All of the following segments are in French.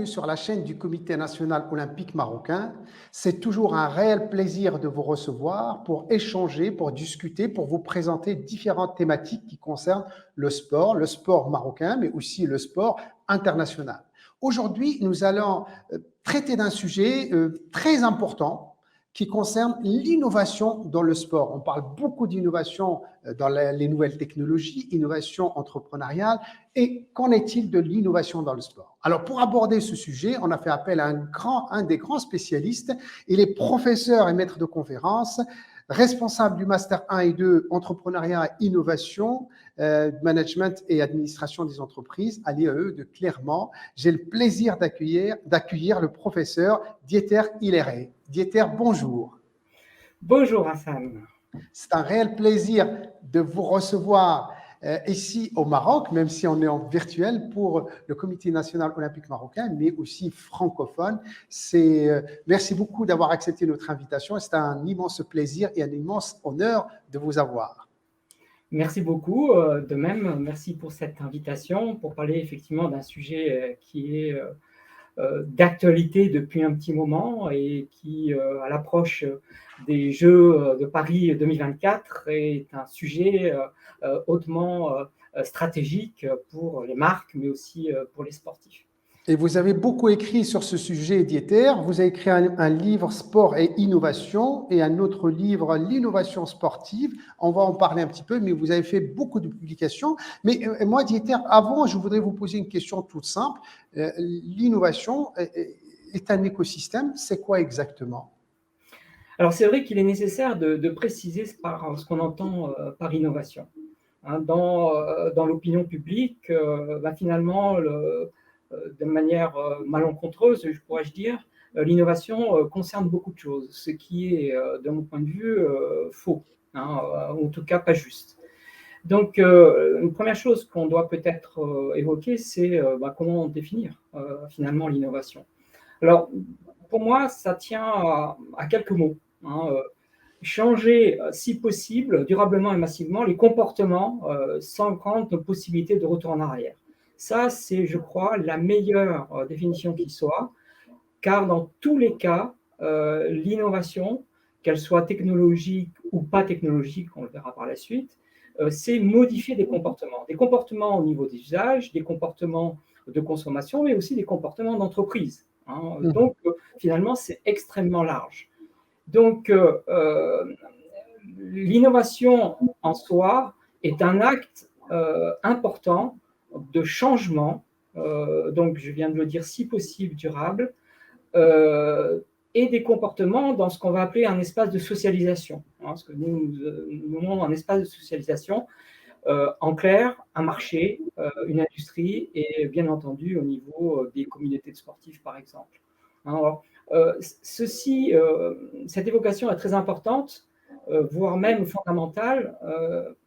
bienvenue sur la chaîne du Comité national olympique marocain. C'est toujours un réel plaisir de vous recevoir pour échanger, pour discuter, pour vous présenter différentes thématiques qui concernent le sport marocain, mais aussi le sport international. Aujourd'hui, nous allons traiter d'un sujet très important qui concerne l'innovation dans le sport. On parle beaucoup d'innovation dans les nouvelles technologies, innovation entrepreneuriale. Et qu'en est-il de l'innovation dans le sport? Alors, pour aborder ce sujet, on a fait appel à un des grands spécialistes. Il est professeur et maître de conférences, responsable du Master 1 et 2 Entrepreneuriat et Innovation, Management et Administration des entreprises à l'IAE de Clermont. J'ai le plaisir d'accueillir le professeur Dieter Hilleret. Dieter, bonjour. Bonjour Hassan. C'est un réel plaisir de vous recevoir ici au Maroc, même si on est en virtuel pour le Comité national olympique marocain, mais aussi francophone. Merci beaucoup d'avoir accepté notre invitation. C'est un immense plaisir et un immense honneur de vous avoir. Merci beaucoup. De même, merci pour cette invitation pour parler effectivement d'un sujet qui est d'actualité depuis un petit moment et qui, à l'approche des Jeux de Paris 2024, est un sujet hautement stratégique pour les marques, mais aussi pour les sportifs. Et vous avez beaucoup écrit sur ce sujet, Dieter. Vous avez écrit un livre Sport et Innovation et un autre livre L'innovation sportive. On va en parler un petit peu, mais vous avez fait beaucoup de publications. Mais moi, Dieter, avant, je voudrais vous poser une question toute simple. L'innovation est un écosystème. C'est quoi exactement? Alors, c'est vrai qu'il est nécessaire de préciser ce qu'on entend par innovation. Dans l'opinion publique, finalement, de manière malencontreuse, pourrais-je dire, l'innovation concerne beaucoup de choses, ce qui est, de mon point de vue, faux, ou en tout cas pas juste. Donc, une première chose qu'on doit peut-être évoquer, c'est comment définir finalement l'innovation. Alors, pour moi, ça tient à quelques mots. Changer, si possible, durablement et massivement, les comportements sans grande possibilité de retour en arrière. Ça, c'est, je crois, la meilleure définition qui soit, car dans tous les cas, l'innovation, qu'elle soit technologique ou pas technologique, on le verra par la suite, c'est modifier des comportements au niveau des usages, des comportements de consommation, mais aussi des comportements d'entreprise. Donc, finalement, c'est extrêmement large. Donc, l'innovation en soi est un acte important de changement, donc je viens de le dire, si possible durable, et des comportements dans ce qu'on va appeler un espace de socialisation. Ce que nous nommons un espace de socialisation, en clair, un marché, une industrie et bien entendu au niveau des communautés de sportifs, par exemple. Alors, cette évocation est très importante, voire même fondamentale,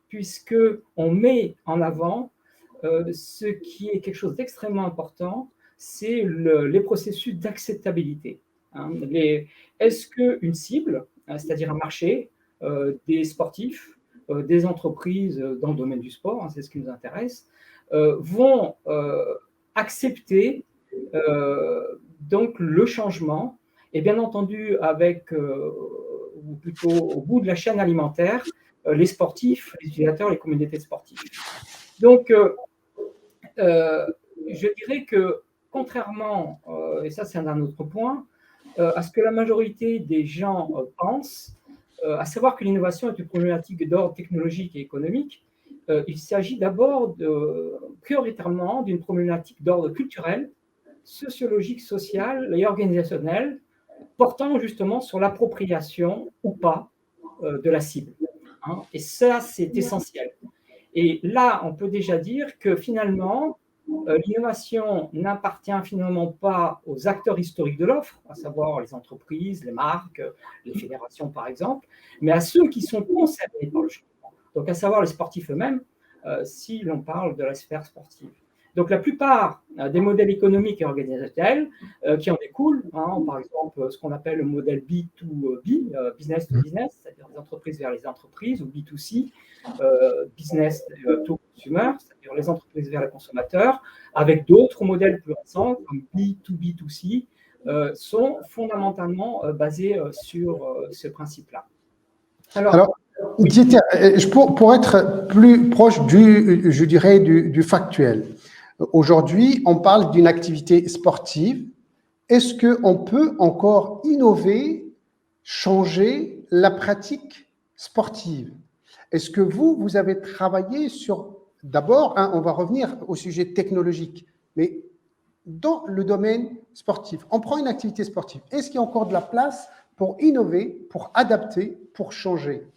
puisqu'on met en avant ce qui est quelque chose d'extrêmement important, c'est les processus d'acceptabilité. Est-ce qu'une cible, c'est-à-dire un marché, des sportifs, des entreprises dans le domaine du sport, c'est ce qui nous intéresse, vont accepter donc le changement, et bien entendu ou plutôt au bout de la chaîne alimentaire, les sportifs, les utilisateurs, les communautés sportives. Donc, je dirais que contrairement, et ça c'est un autre point, à ce que la majorité des gens pensent, à savoir que l'innovation est une problématique d'ordre technologique et économique, il s'agit d'abord prioritairement d'une problématique d'ordre culturel, sociologique, social et organisationnel, portant justement sur l'appropriation ou pas de la cible. Et ça, c'est essentiel. Et là, on peut déjà dire que finalement, l'innovation n'appartient finalement pas aux acteurs historiques de l'offre, à savoir les entreprises, les marques, les fédérations par exemple, mais à ceux qui sont concernés par le changement. Donc à savoir les sportifs eux-mêmes, si l'on parle de la sphère sportive. Donc la plupart des modèles économiques et organisationnels qui en découlent, par exemple ce qu'on appelle le modèle B2B, business to business, c'est-à-dire des entreprises vers les entreprises, ou B2C, business to consumer, c'est-à-dire les entreprises vers les consommateurs, avec d'autres modèles plus récents comme B2B2C, sont fondamentalement basés sur ce principe-là. Alors, Alors, Dieter, pour être plus proche je dirais, du factuel, aujourd'hui, on parle d'une activité sportive. Est-ce qu'on peut encore innover, changer la pratique sportive? Est-ce que vous avez travaillé sur, d'abord, hein, on va revenir au sujet technologique, mais dans le domaine sportif, on prend une activité sportive. Est-ce qu'il y a encore de la place pour innover, pour adapter, pour changer?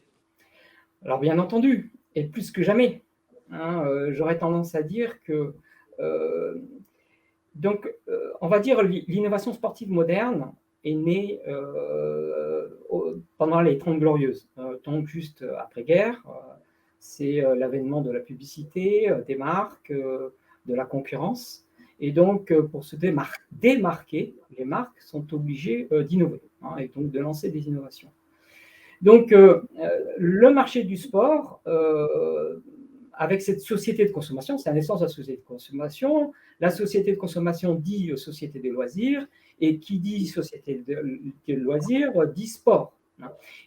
Alors bien entendu, et plus que jamais, hein, j'aurais tendance à dire que on va dire l'innovation sportive moderne est née pendant les Trente Glorieuses, donc juste après-guerre. C'est l'avènement de la publicité, des marques, de la concurrence. Et donc, pour se démarquer, les marques sont obligées d'innover, hein, et donc de lancer des innovations. Donc, le marché du sport, avec cette société de consommation, c'est la naissance de la société de consommation. La société de consommation dit société des loisirs, et qui dit société de loisirs dit sport.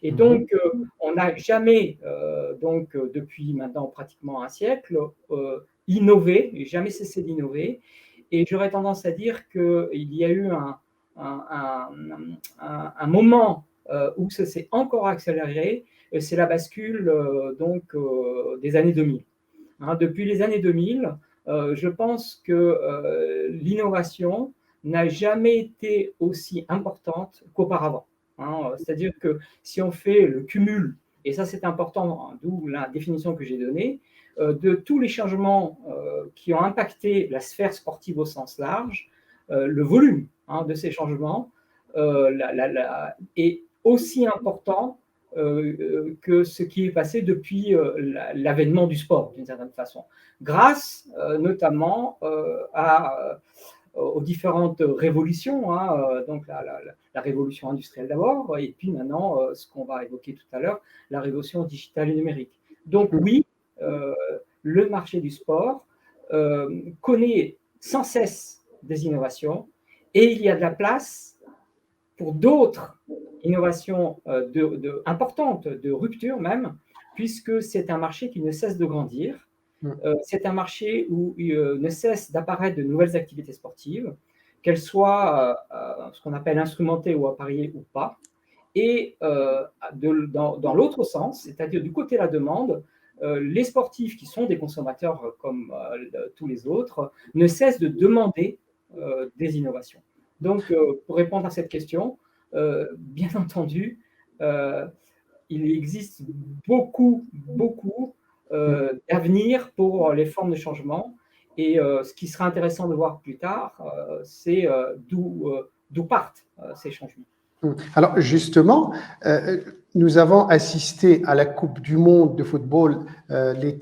Et donc, on n'a jamais, depuis maintenant pratiquement un siècle, innové, jamais cessé d'innover. Et j'aurais tendance à dire qu'il y a eu un moment où ça s'est encore accéléré, c'est la bascule des années 2000. Hein, depuis les années 2000, je pense que l'innovation n'a jamais été aussi importante qu'auparavant. Hein, c'est-à-dire que si on fait le cumul, et ça c'est important, hein, d'où la définition que j'ai donnée, de tous les changements qui ont impacté la sphère sportive au sens large, le volume, hein, de ces changements est aussi important que ce qui est passé depuis l'avènement du sport, d'une certaine façon, grâce notamment aux différentes révolutions, hein, donc la révolution industrielle d'abord, et puis maintenant, ce qu'on va évoquer tout à l'heure, la révolution digitale et numérique. Donc oui, le marché du sport connaît sans cesse des innovations, et il y a de la place pour d'autres innovations importantes, de rupture même, puisque c'est un marché qui ne cesse de grandir. C'est un marché où il ne cesse d'apparaître de nouvelles activités sportives, qu'elles soient ce qu'on appelle instrumentées ou appareillées ou pas. Et dans l'autre sens, c'est-à-dire du côté de la demande, les sportifs qui sont des consommateurs comme tous les autres ne cessent de demander des innovations. Donc, pour répondre à cette question, bien entendu, il existe beaucoup d'avenir pour les formes de changement. Et ce qui sera intéressant de voir plus tard, c'est d'où partent ces changements. Alors justement, nous avons assisté à la Coupe du Monde de football il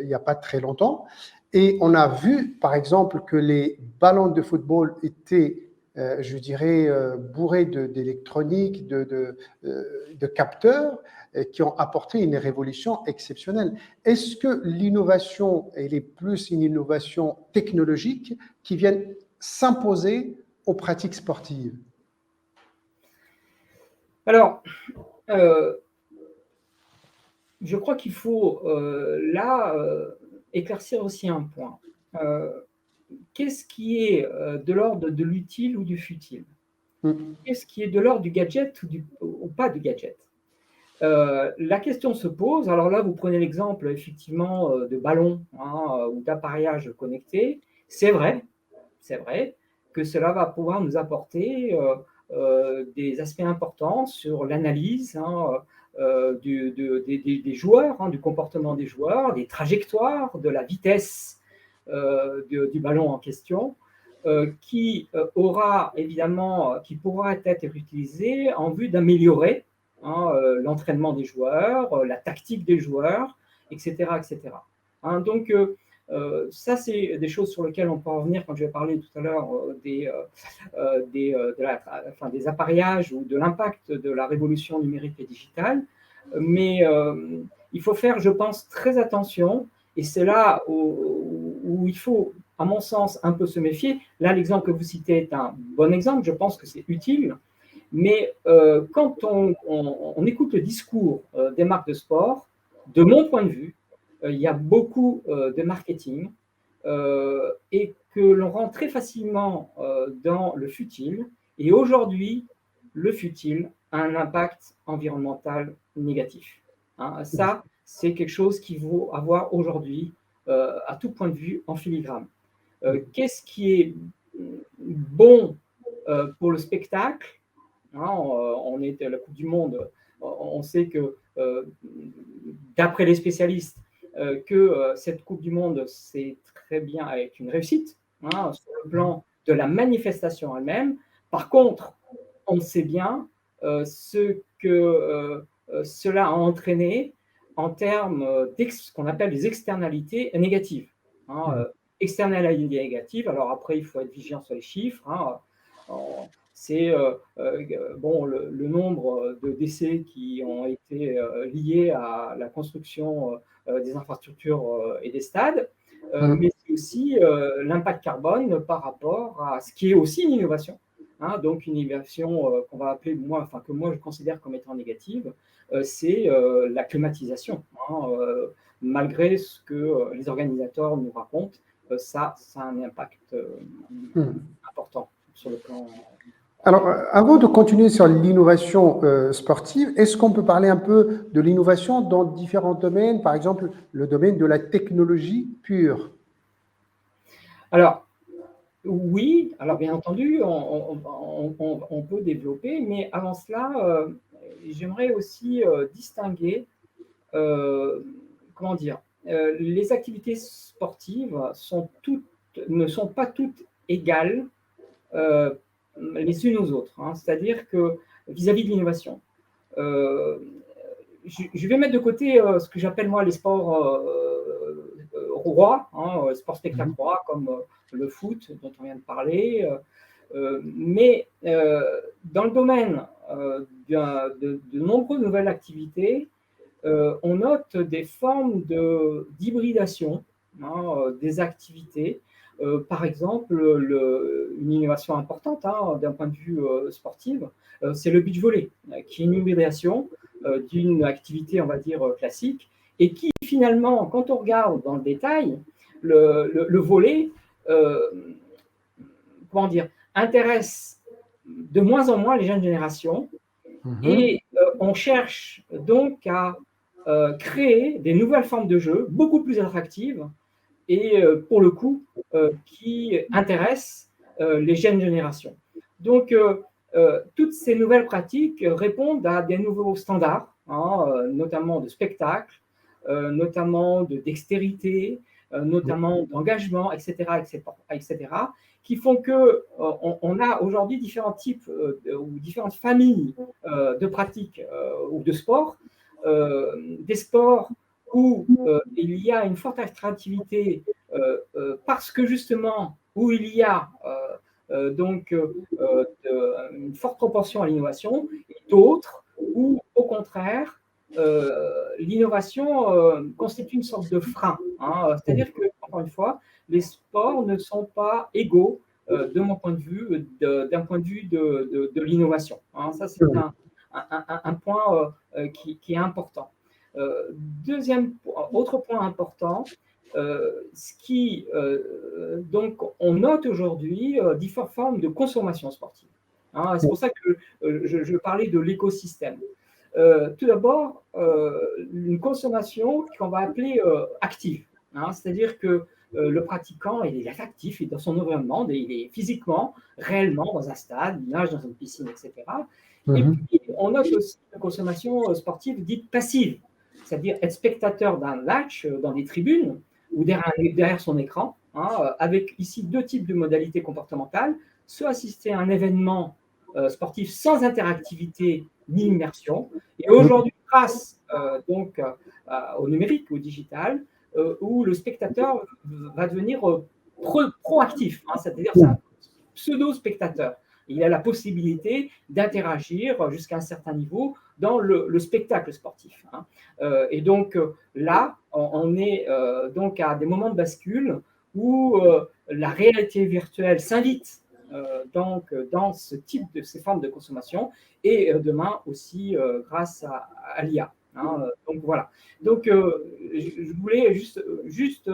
n'y a pas très longtemps, et on a vu, par exemple, que les ballons de football étaient, je dirais, bourrés d'électronique, de capteurs, qui ont apporté une révolution exceptionnelle. Est-ce que l'innovation, elle est plus une innovation technologique qui vient s'imposer aux pratiques sportives? Alors, je crois qu'il faut éclaircir aussi un point. Qu'est-ce qui est de l'ordre de l'utile ou du futile? Qu'est-ce qui est de l'ordre du gadget ou pas du gadget? La question se pose. Alors là, vous prenez l'exemple effectivement de ballons, hein, ou d'appareillage connecté. C'est vrai que cela va pouvoir nous apporter des aspects importants sur l'analyse, hein, des joueurs, hein, du comportement des joueurs, des trajectoires, de la vitesse du ballon en question, qui pourra être utilisé en vue d'améliorer, hein, l'entraînement des joueurs, la tactique des joueurs, etc. etc. Hein, donc, ça, c'est des choses sur lesquelles on peut en revenir quand je vais parler tout à l'heure des apparillages ou de l'impact de la révolution numérique et digitale. Mais il faut faire, je pense, très attention, et c'est là où il faut, à mon sens, un peu se méfier. Là, l'exemple que vous citez est un bon exemple, je pense que c'est utile, mais quand on écoute le discours des marques de sport, de mon point de vue, il y a beaucoup de marketing et que l'on rentre très facilement dans le futile. Et aujourd'hui, le futile a un impact environnemental négatif. Hein, ça, c'est quelque chose qu'il faut avoir aujourd'hui à tout point de vue en filigrane. Qu'est-ce qui est bon pour le spectacle? Hein, on est à la Coupe du Monde, on sait que, d'après les spécialistes, que cette Coupe du Monde, c'est très bien avec une réussite, hein, sur le plan de la manifestation elle-même. Par contre, on sait bien ce que cela a entraîné en termes ce qu'on appelle des externalités négatives. Hein, externalités négatives, alors après, il faut être vigilant sur les chiffres. Hein, c'est bon, le nombre de décès qui ont été liés à la construction des infrastructures et des stades, mais c'est aussi l'impact carbone par rapport à ce qui est aussi une innovation. Hein, donc une innovation qu'on va appeler, que moi je considère comme étant négative, c'est la climatisation. Hein, malgré ce que les organisateurs nous racontent, ça a un impact important sur le plan. Alors, avant de continuer sur l'innovation sportive, est-ce qu'on peut parler un peu de l'innovation dans différents domaines, par exemple le domaine de la technologie pure? Alors, oui, alors bien entendu, on peut développer, mais avant cela, j'aimerais aussi distinguer, comment dire, les activités sportives ne sont pas toutes égales euh, les unes aux autres. Hein. C'est-à-dire que vis-à-vis de l'innovation, euh, je vais mettre de côté ce que j'appelle moi les sports rois, hein, sports spectacle rois, comme le foot dont on vient de parler. Mais dans le domaine de nombreuses nouvelles activités, on note des formes d'hybridation hein, des activités. Par exemple, une innovation importante hein, d'un point de vue sportif, c'est le beach volley, qui est une hybridation d'une activité, on va dire, classique, et qui finalement, quand on regarde dans le détail, le volley, comment dire, intéresse de moins en moins les jeunes générations, et on cherche donc à créer des nouvelles formes de jeu beaucoup plus attractives et pour le coup qui intéressent les jeunes générations. Donc toutes ces nouvelles pratiques répondent à des nouveaux standards, hein, notamment de spectacle, notamment de dextérité, notamment d'engagement, etc., etc., qui font que on a aujourd'hui différents types ou différentes familles de pratiques ou de sports, des sports où il y a une forte attractivité parce que justement où il y a donc une forte proportion à l'innovation, et d'autres où au contraire l'innovation constitue une sorte de frein. Hein. C'est-à-dire que, encore une fois, les sports ne sont pas égaux de mon point de vue, d'un point de vue de l'innovation. Hein. Ça, c'est un point qui est important. Autre point important, donc on note aujourd'hui différentes formes de consommation sportive. Hein. C'est pour ça que je parlais de l'écosystème. Tout d'abord, une consommation qu'on va appeler active. Hein, c'est-à-dire que le pratiquant, il est actif, il est dans son environnement, il est physiquement, réellement dans un stade, il nage dans une piscine, etc. Et puis, on note aussi une consommation sportive dite passive, c'est-à-dire être spectateur d'un match dans des tribunes ou derrière son écran, hein, avec ici deux types de modalités comportementales, soit assister à un événement sportif sans interactivité ni immersion. Et aujourd'hui, grâce donc au numérique, au digital, où le spectateur va devenir proactif, hein, c'est-à-dire c'est un pseudo-spectateur. Il a la possibilité d'interagir jusqu'à un certain niveau dans le spectacle sportif. Hein. Et donc là, on est donc à des moments de bascule où la réalité virtuelle s'invite donc dans ces formes de consommation et demain aussi grâce à l'IA. Hein. Donc voilà. Donc je voulais juste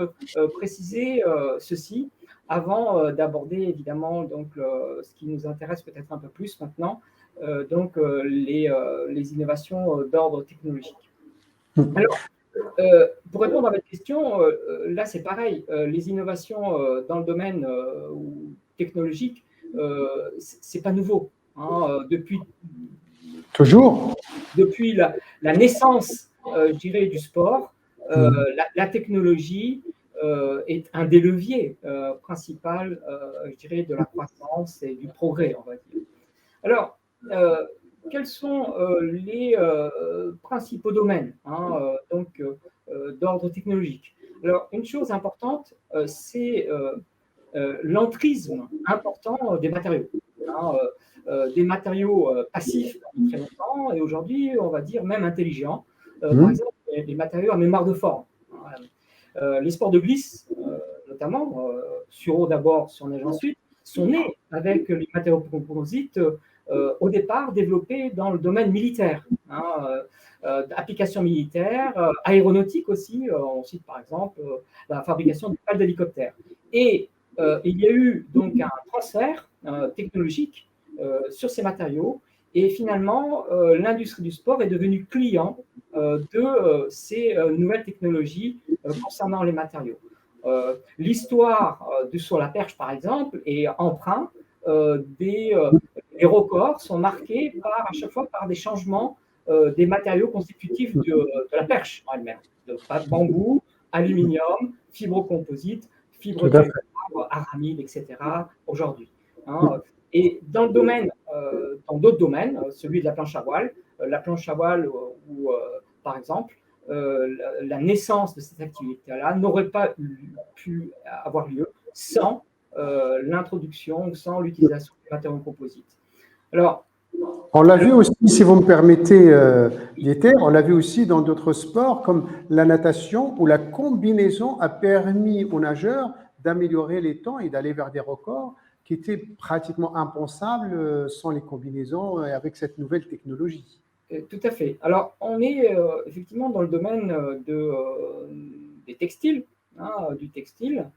préciser ceci avant d'aborder évidemment donc ce qui nous intéresse peut-être un peu plus maintenant, donc les innovations d'ordre technologique. Alors, pour répondre à votre question, là c'est pareil, les innovations dans le domaine technologique, c'est pas nouveau. Hein, Toujours. depuis la naissance, je dirais, du sport, la technologie est un des leviers principaux, je dirais, de la croissance et du progrès, on va dire. Alors, quels sont les principaux domaines donc d'ordre technologique? Alors, une chose importante, c'est l'entrisme important des matériaux. Hein, des matériaux passifs depuis très longtemps et aujourd'hui, on va dire même intelligents. Par exemple, les matériaux à mémoire de forme. Les sports de glisse, notamment, sur eau d'abord, sur neige ensuite, sont nés avec les matériaux composites au départ développés dans le domaine militaire. Applications militaires, aéronautiques aussi. On cite par exemple la fabrication de pales d'hélicoptères. Et il y a eu donc un transfert technologique sur ces matériaux et finalement l'industrie du sport est devenue client de ces nouvelles technologies concernant les matériaux. L'histoire sur la perche par exemple est empreinte les records sont marqués à chaque fois par des changements des matériaux constitutifs de la perche en elle-même, de bambou, aluminium, fibre composite, fibre de aramide, etc. aujourd'hui. Hein. Et dans le domaine, dans d'autres domaines, celui de la planche à voile où, par exemple, la naissance de cette activité-là n'aurait pas pu avoir lieu sans l'introduction, sans l'utilisation des matériaux composites. Alors, on l'a vu aussi, si vous me permettez, Dieter, on l'a vu aussi dans d'autres sports comme la natation où la combinaison a permis aux nageurs d'améliorer les temps et d'aller vers des records qui étaient pratiquement impensables sans les combinaisons et avec cette nouvelle technologie. Tout à fait. Alors, on est effectivement dans le domaine des textiles, du textile,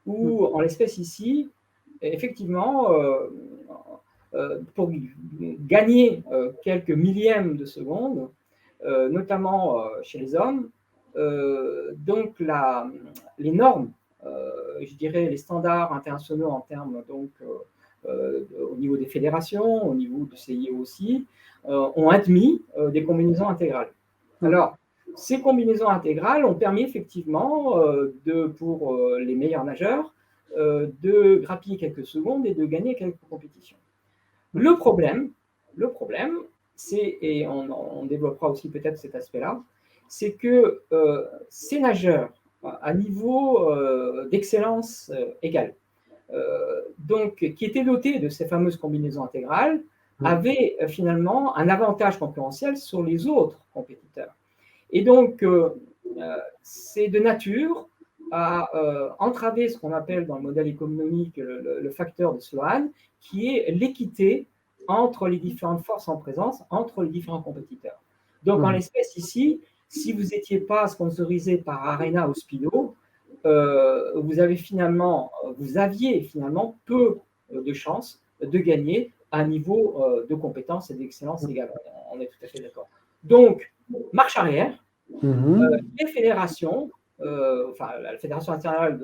où en l'espèce ici, effectivement, pour gagner quelques millièmes de seconde, notamment chez les hommes, donc les normes, je dirais les standards internationaux en termes donc au niveau des fédérations, au niveau du CIO aussi, ont admis des combinaisons intégrales. Alors, ces combinaisons intégrales ont permis effectivement pour les meilleurs nageurs de grappiller quelques secondes et de gagner quelques compétitions. Le problème, c'est, et on développera aussi peut-être cet aspect-là, c'est que ces nageurs à niveau d'excellence égale, donc qui étaient dotés de ces fameuses combinaisons intégrales, avaient finalement un avantage concurrentiel sur les autres compétiteurs. Et donc, c'est de nature à entraver ce qu'on appelle dans le modèle économique le facteur de Sloan, qui est l'équité entre les différentes forces en présence, entre les différents compétiteurs. Donc, en l'espèce ici, si vous n'étiez pas sponsorisé par Arena ou Speedo, vous aviez finalement peu de chances de gagner à un niveau de compétence et d'excellence égal. On est tout à fait d'accord. Donc, marche arrière, les fédérations, la Fédération internationale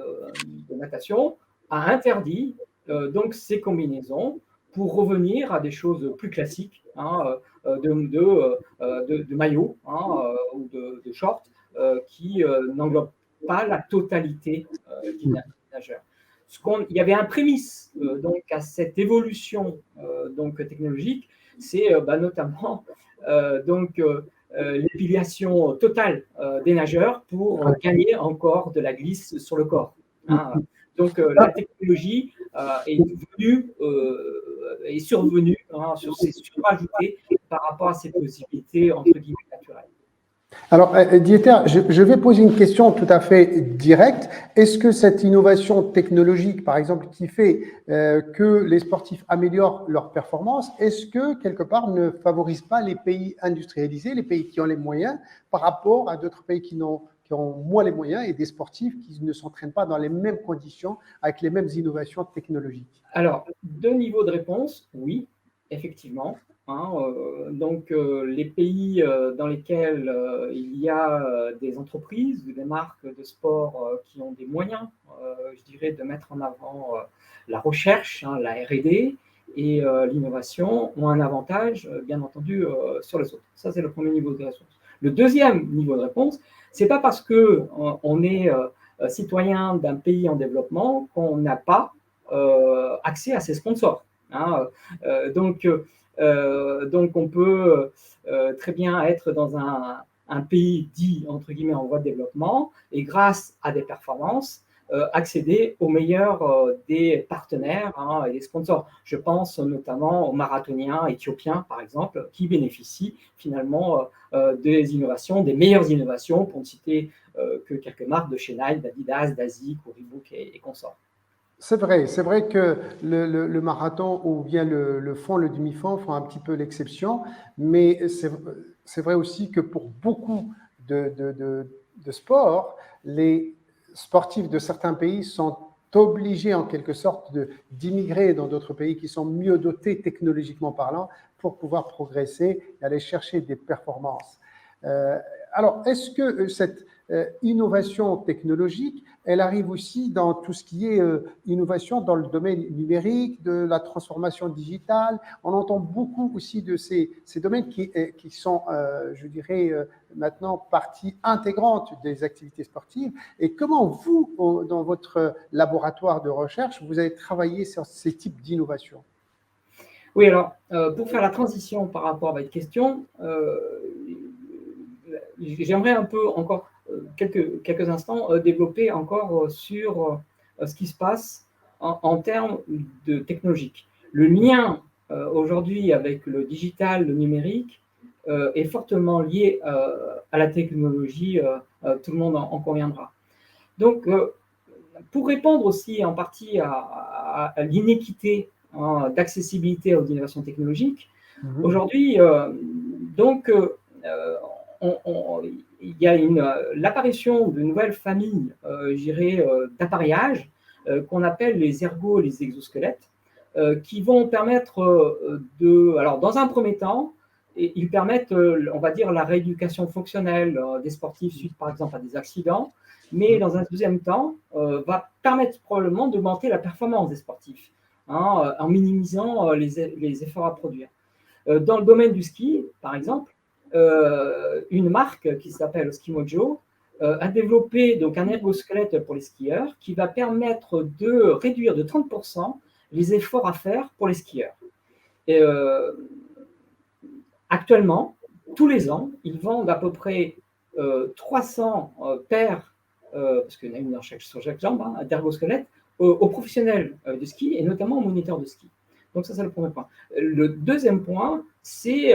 de natation a interdit donc ces combinaisons pour revenir à des choses plus classiques, de maillots ou de shorts qui n'englobent pas la totalité des nageurs. Il y avait un prémisse donc à cette évolution donc technologique, c'est notamment l'épilation totale des nageurs pour gagner encore de la glisse sur le corps. Donc, la technologie est survenue, hein, s'est surajoutée par rapport à ces possibilités, entre guillemets, naturelles. Alors, Dieter, je vais poser une question tout à fait directe. Est-ce que cette innovation technologique, par exemple, qui fait que les sportifs améliorent leur performance, est-ce que, quelque part, ne favorise pas les pays industrialisés, les pays qui ont les moyens, par rapport à d'autres pays qui ont moins les moyens et des sportifs qui ne s'entraînent pas dans les mêmes conditions, avec les mêmes innovations technologiques? Alors, deux niveaux de réponse, oui, effectivement. Hein, donc, les pays dans lesquels il y a des entreprises ou des marques de sport qui ont des moyens, je dirais, de mettre en avant la recherche, hein, la R&D et l'innovation, ont un avantage, bien entendu, sur les autres. Ça, c'est le premier niveau de réponse. Le deuxième niveau de réponse, c'est pas parce que on est citoyen d'un pays en développement qu'on n'a pas accès à ces sponsors. Hein. Donc, on peut très bien être dans un pays dit, entre guillemets, en voie de développement, et grâce à des performances, accéder aux meilleurs des partenaires, hein, et des sponsors. Je pense notamment aux marathoniens éthiopiens, par exemple, qui bénéficient finalement des innovations, des meilleures innovations, pour ne citer que quelques marques de chez Nike, d'Adidas, d'Asics, Reebok et consorts. C'est vrai que le marathon ou bien le fond, le demi-fond font un petit peu l'exception, mais c'est vrai aussi que pour beaucoup de sports, les sportifs de certains pays sont obligés en quelque sorte d'immigrer dans d'autres pays qui sont mieux dotés technologiquement parlant pour pouvoir progresser et aller chercher des performances. Euh, alors, est-ce que cette innovation technologique, elle arrive aussi dans tout ce qui est innovation dans le domaine numérique, de la transformation digitale? On entend beaucoup aussi de ces domaines qui sont, je dirais, maintenant partie intégrante des activités sportives. Et comment vous, dans votre laboratoire de recherche, vous avez travaillé sur ces types d'innovation? Oui, alors, pour faire la transition par rapport à votre question, j'aimerais un peu encore quelques instants développer encore sur ce qui se passe en termes de technologique. Le lien aujourd'hui avec le digital, le numérique, est fortement lié à la technologie, tout le monde en conviendra. Donc, pour répondre aussi en partie à l'inéquité, hein, d'accessibilité aux innovations technologiques, Mhm. aujourd'hui, donc, il y a l'apparition de nouvelles familles, d'appareillages qu'on appelle les ergos et les exosquelettes, qui vont permettre alors dans un premier temps, ils permettent, on va dire, la rééducation fonctionnelle des sportifs suite par exemple à des accidents, mais dans un deuxième temps, va permettre probablement d'augmenter la performance des sportifs, hein, en minimisant les efforts à produire. Dans le domaine du ski, par exemple, une marque qui s'appelle Skimojo a développé donc un ergosquelette pour les skieurs qui va permettre de réduire de 30% les efforts à faire pour les skieurs. Et, actuellement, tous les ans, ils vendent à peu près 300 paires, parce qu'il y en a une sur chaque jambe, hein, d'ergosquelettes, aux professionnels de ski et notamment aux moniteurs de ski. Donc ça, c'est le premier point. Le deuxième point, c'est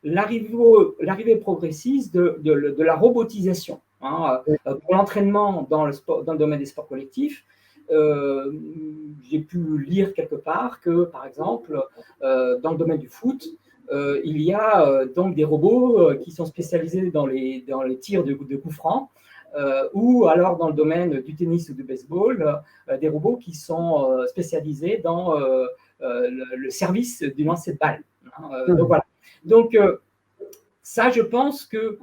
l'arrivée progressive de la robotisation. Hein. Pour l'entraînement dans le domaine des sports collectifs, j'ai pu lire quelque part que, par exemple, dans le domaine du foot, il y a donc des robots qui sont spécialisés dans les tirs de coups francs, ou alors dans le domaine du tennis ou du baseball, des robots qui sont spécialisés dans le service du lancer de balle. Hein. Donc Mhm. voilà. Donc ça, je pense que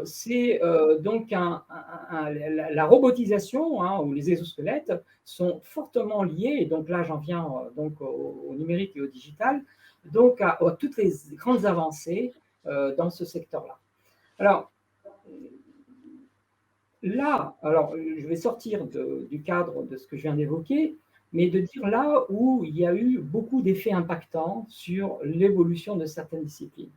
c'est donc la robotisation, hein, ou les exosquelettes sont fortement liés, et donc là j'en viens donc au numérique et au digital, donc à toutes les grandes avancées dans ce secteur-là. Alors là, alors je vais sortir du cadre de ce que je viens d'évoquer, mais de dire là où il y a eu beaucoup d'effets impactants sur l'évolution de certaines disciplines.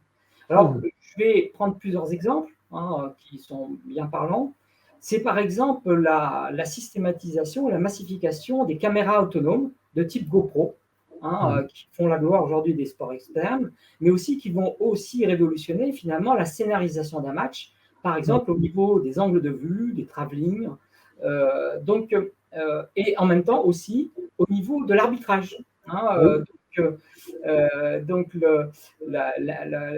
Alors, Mhm. je vais prendre plusieurs exemples, hein, qui sont bien parlants. c'est par exemple la systématisation, la massification des caméras autonomes de type GoPro, qui font la gloire aujourd'hui des sports externes, mais aussi qui vont aussi révolutionner finalement la scénarisation d'un match, par exemple au niveau des angles de vue, des travelling, et en même temps aussi au niveau de l'arbitrage.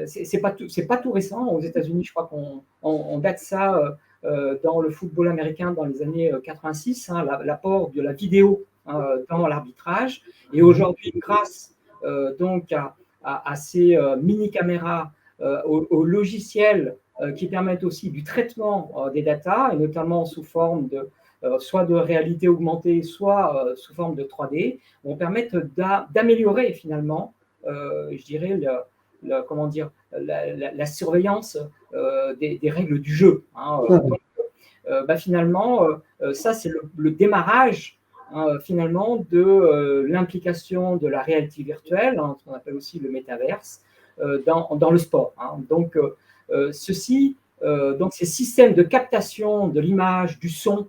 C'est pas tout récent. Aux États-Unis, je crois qu'on date ça dans le football américain dans les années 86, l'apport de la vidéo dans l'arbitrage. Et aujourd'hui, grâce donc à ces mini-caméras, aux logiciels qui permettent aussi du traitement des datas, et notamment sous forme de soit de réalité augmentée, soit sous forme de 3D, vont permettre d'améliorer finalement, je dirais, comment dire, la surveillance des règles du jeu. Finalement, ça, c'est le démarrage finalement de l'implication de la réalité virtuelle, ce qu'on appelle aussi le métaverse, dans le sport. Donc, donc, ces systèmes de captation de l'image, du son,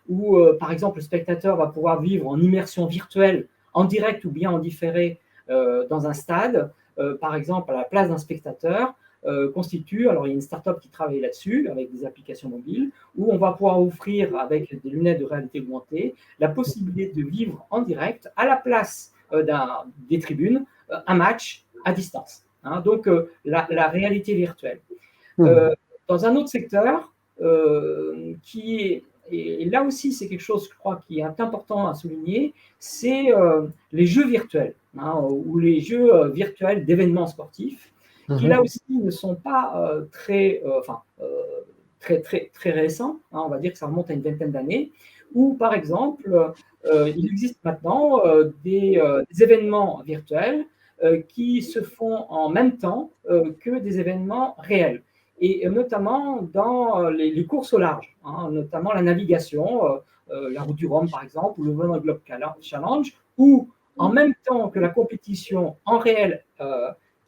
où, par exemple, le spectateur va pouvoir vivre en immersion virtuelle, en direct ou bien en différé, dans un stade, par exemple, à la place d'un spectateur, constitue, alors il y a une start-up qui travaille là-dessus, avec des applications mobiles, où on va pouvoir offrir, avec des lunettes de réalité augmentée, la possibilité de vivre en direct, à la place des tribunes, un match à distance. Donc, la réalité virtuelle. Dans un autre secteur, qui est, et là aussi c'est quelque chose, je crois, qui est important à souligner, c'est les jeux virtuels, ou les jeux virtuels d'événements sportifs, qui là aussi ne sont pas très récents, on va dire que ça remonte à une vingtaine d'années, où par exemple, il existe maintenant des événements virtuels qui se font en même temps que des événements réels. Et notamment dans les courses au large, notamment la navigation, la Route du Rhum par exemple, ou le Vendée Globe Challenge, où en même temps que la compétition en réel,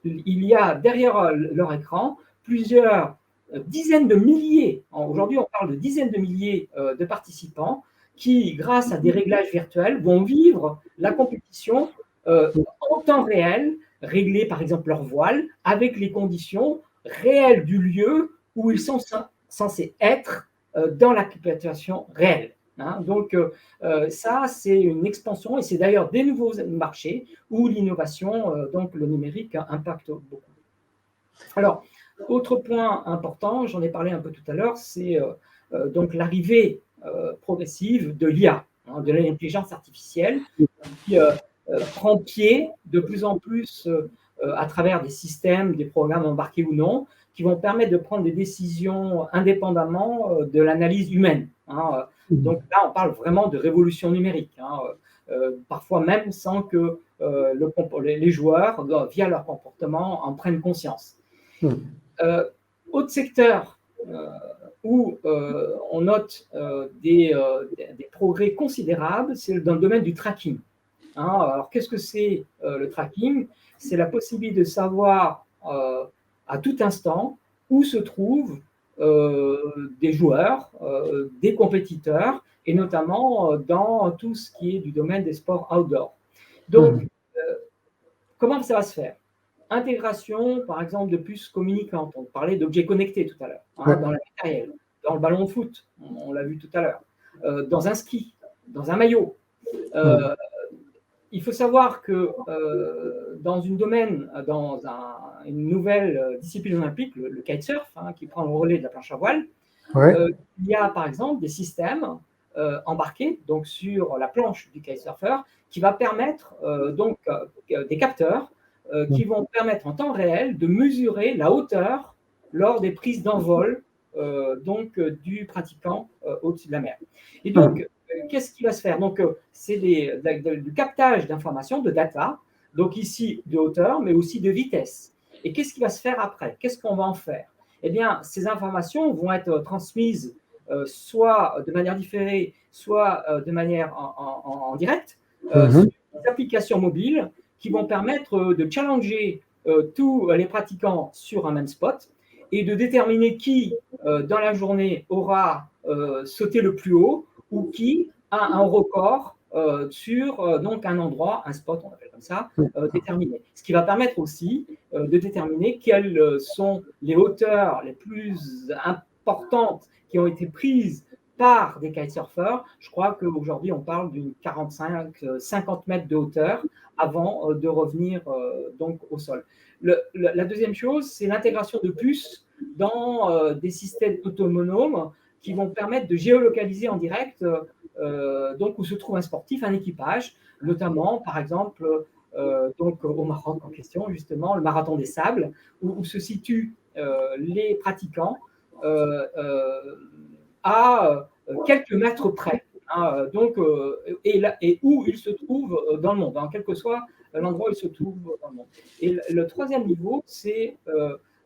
il y a derrière leur écran plusieurs dizaines de milliers, aujourd'hui on parle de dizaines de milliers de participants qui, grâce à des réglages virtuels, vont vivre la compétition en temps réel, régler par exemple leur voile avec les conditions réelles du lieu où ils sont censés être dans l'application réelle. Donc ça, c'est une expansion, et c'est d'ailleurs des nouveaux marchés où l'innovation, donc le numérique, impacte beaucoup. Alors, autre point important, j'en ai parlé un peu tout à l'heure, c'est donc l'arrivée progressive de l'IA, de l'intelligence artificielle, qui prend pied de plus en plus à travers des systèmes, des programmes embarqués ou non, qui vont permettre de prendre des décisions indépendamment de l'analyse humaine. Donc là, on parle vraiment de révolution numérique, parfois même sans que les joueurs, via leur comportement, en prennent conscience. Autre secteur où on note des progrès considérables, c'est dans le domaine du tracking. Alors, qu'est-ce que c'est le tracking? C'est la possibilité de savoir à tout instant où se trouvent des joueurs, des compétiteurs, et notamment dans tout ce qui est du domaine des sports outdoor. Donc, comment ça va se faire? Intégration, par exemple, de puces communicantes. On parlait d'objets connectés tout à l'heure, dans le matériel, dans le ballon de foot, on l'a vu tout à l'heure, dans un ski, dans un maillot. Il faut savoir que dans une nouvelle discipline olympique, le kitesurf, qui prend le relais de la planche à voile, il y a par exemple des systèmes embarqués donc, sur la planche du kitesurfer qui va permettre des capteurs qui vont permettre en temps réel de mesurer la hauteur lors des prises d'envol du pratiquant au-dessus de la mer. Et donc, qu'est-ce qui va se faire? Donc, c'est du captage d'informations, de data, donc ici de hauteur, mais aussi de vitesse. Et qu'est-ce qui va se faire après? Qu'est-ce qu'on va en faire? Eh bien, ces informations vont être transmises soit de manière différée, soit de manière en direct, sur des applications mobiles qui vont permettre de challenger tous les pratiquants sur un même spot et de déterminer qui, dans la journée, aura sauté le plus haut ou qui a un record sur donc un endroit, un spot, on appelle comme ça, déterminé. Ce qui va permettre aussi de déterminer quelles sont les hauteurs les plus importantes qui ont été prises par des kitesurfers. Je crois qu'aujourd'hui, on parle d'une 45-50 mètres de hauteur avant de revenir donc au sol. La deuxième chose, c'est l'intégration de puces dans des systèmes autonomes qui vont permettre de géolocaliser en direct donc où se trouve un sportif, un équipage, notamment par exemple donc au Maroc en question, justement, le marathon des sables, où se situent les pratiquants à quelques mètres près. Hein, donc, et où ils se trouvent dans le monde, hein, quel que soit l'endroit où ils se trouvent dans le monde. Et le troisième niveau, c'est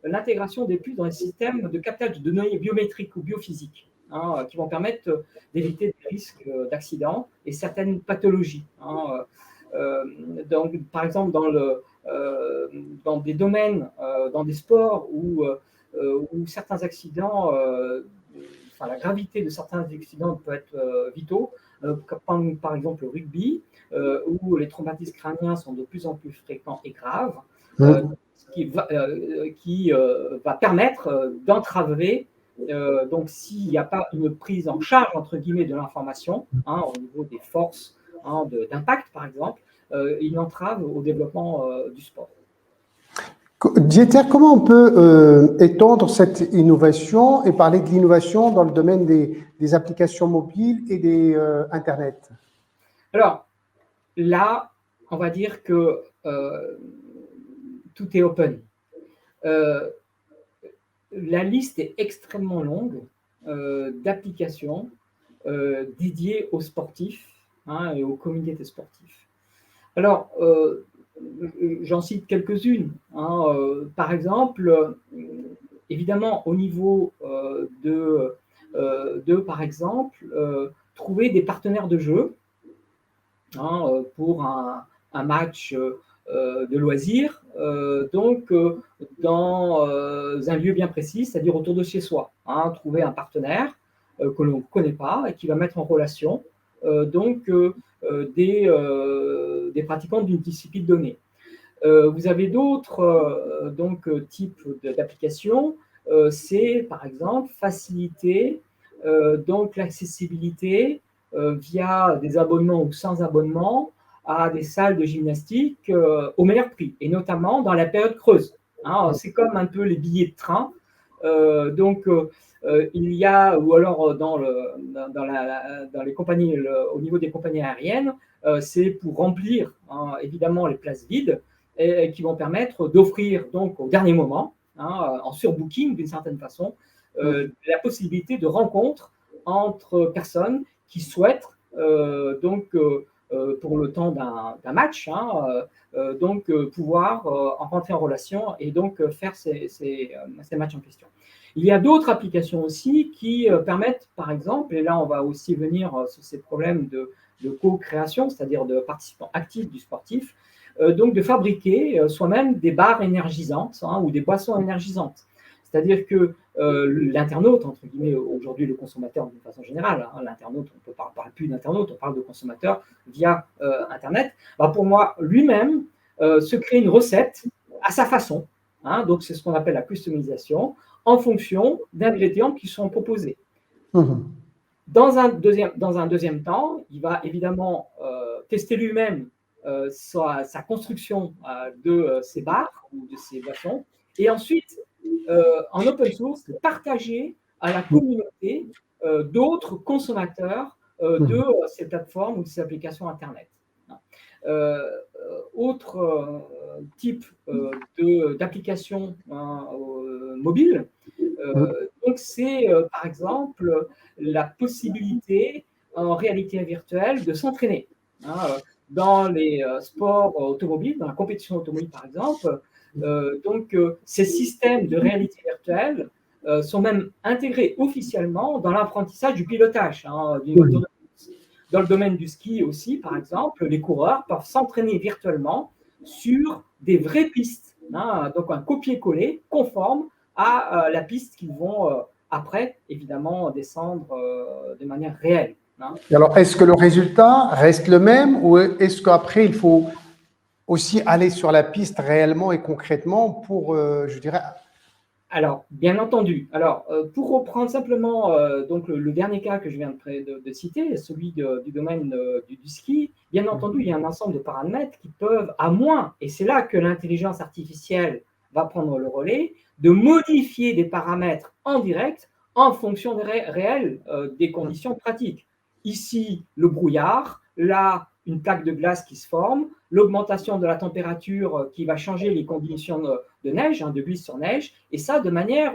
l'intégration des puces dans les systèmes de captage de données biométriques ou biophysiques, hein, qui vont permettre d'éviter des risques d'accidents et certaines pathologies. Hein. Donc, par exemple, dans des domaines, dans des sports où certains accidents, enfin, la gravité de certains accidents peut être vitaux, comme par exemple le rugby, où les traumatismes crâniens sont de plus en plus fréquents et graves, qui va permettre d'entraver, donc s'il n'y a pas une prise en charge, entre guillemets, de l'information, hein, au niveau des forces hein, d'impact, par exemple, il entrave au développement du sport. Dieter, comment on peut étendre cette innovation et parler de l'innovation dans le domaine des applications mobiles et des Internet? Alors, là, on va dire que tout est open. La liste est extrêmement longue d'applications dédiées aux sportifs hein, et aux communautés sportifs. Alors, j'en cite quelques-unes. Hein, par exemple, évidemment, au niveau par exemple, trouver des partenaires de jeu hein, pour un match de loisirs, donc dans un lieu bien précis, c'est-à-dire autour de chez soi. Hein, trouver un partenaire que l'on ne connaît pas et qui va mettre en relation donc des pratiquants d'une discipline donnée. Vous avez d'autres types d'applications. C'est par exemple faciliter donc l'accessibilité via des abonnements ou sans abonnement à des salles de gymnastique au meilleur prix, et notamment dans la période creuse. Hein, c'est comme un peu les billets de train. Il y a, ou alors dans les compagnies, au niveau des compagnies aériennes, c'est pour remplir hein, évidemment les places vides et qui vont permettre d'offrir donc au dernier moment, hein, en surbooking d'une certaine façon, la possibilité de rencontres entre personnes qui souhaitent pour le temps d'un match, hein, pouvoir en rentrer en relation et donc faire ces matchs en question. Il y a d'autres applications aussi qui permettent, par exemple, et là on va aussi venir sur ces problèmes de co-création, c'est-à-dire de participants actifs du sportif, donc de fabriquer soi-même des barres énergisantes hein, ou des boissons énergisantes. C'est-à-dire que l'internaute, entre guillemets, aujourd'hui le consommateur d'une façon générale, hein, l'internaute, on ne parle plus d'internaute, on parle de consommateur via Internet, bah, pour moi, lui-même, se crée une recette à sa façon. Hein, donc c'est ce qu'on appelle la customisation, en fonction d'ingrédients qui sont proposés. Dans un deuxième temps, il va évidemment tester lui-même sa construction de ces barres ou de ces boissons, et ensuite, en open source, partager à la communauté d'autres consommateurs de ces plateformes ou de ces applications Internet. Autre type d'application mobile, donc c'est par exemple la possibilité en réalité virtuelle de s'entraîner. Hein, dans les sports automobiles, dans la compétition automobile par exemple, ces systèmes de réalité virtuelle sont même intégrés officiellement dans l'apprentissage du pilotage hein, d'une voiture de course. Dans le domaine du ski aussi, par exemple, les coureurs peuvent s'entraîner virtuellement sur des vraies pistes, hein, donc un copier-coller conforme à la piste qu'ils vont après, évidemment, descendre de manière réelle. Hein. Et alors, est-ce que le résultat reste le même ou est-ce qu'après, il faut aussi aller sur la piste réellement et concrètement pour, je dirais… Alors, bien entendu. Alors, pour reprendre simplement donc le dernier cas que je viens de citer, celui du domaine du ski, bien entendu, il y a un ensemble de paramètres qui peuvent, à moins, et c'est là que l'intelligence artificielle va prendre le relais, de modifier des paramètres en direct en fonction réelles des conditions pratiques. Ici, le brouillard, là, une plaque de glace qui se forme, l'augmentation de la température qui va changer les conditions de neige, hein, de glisse sur neige, et ça de manière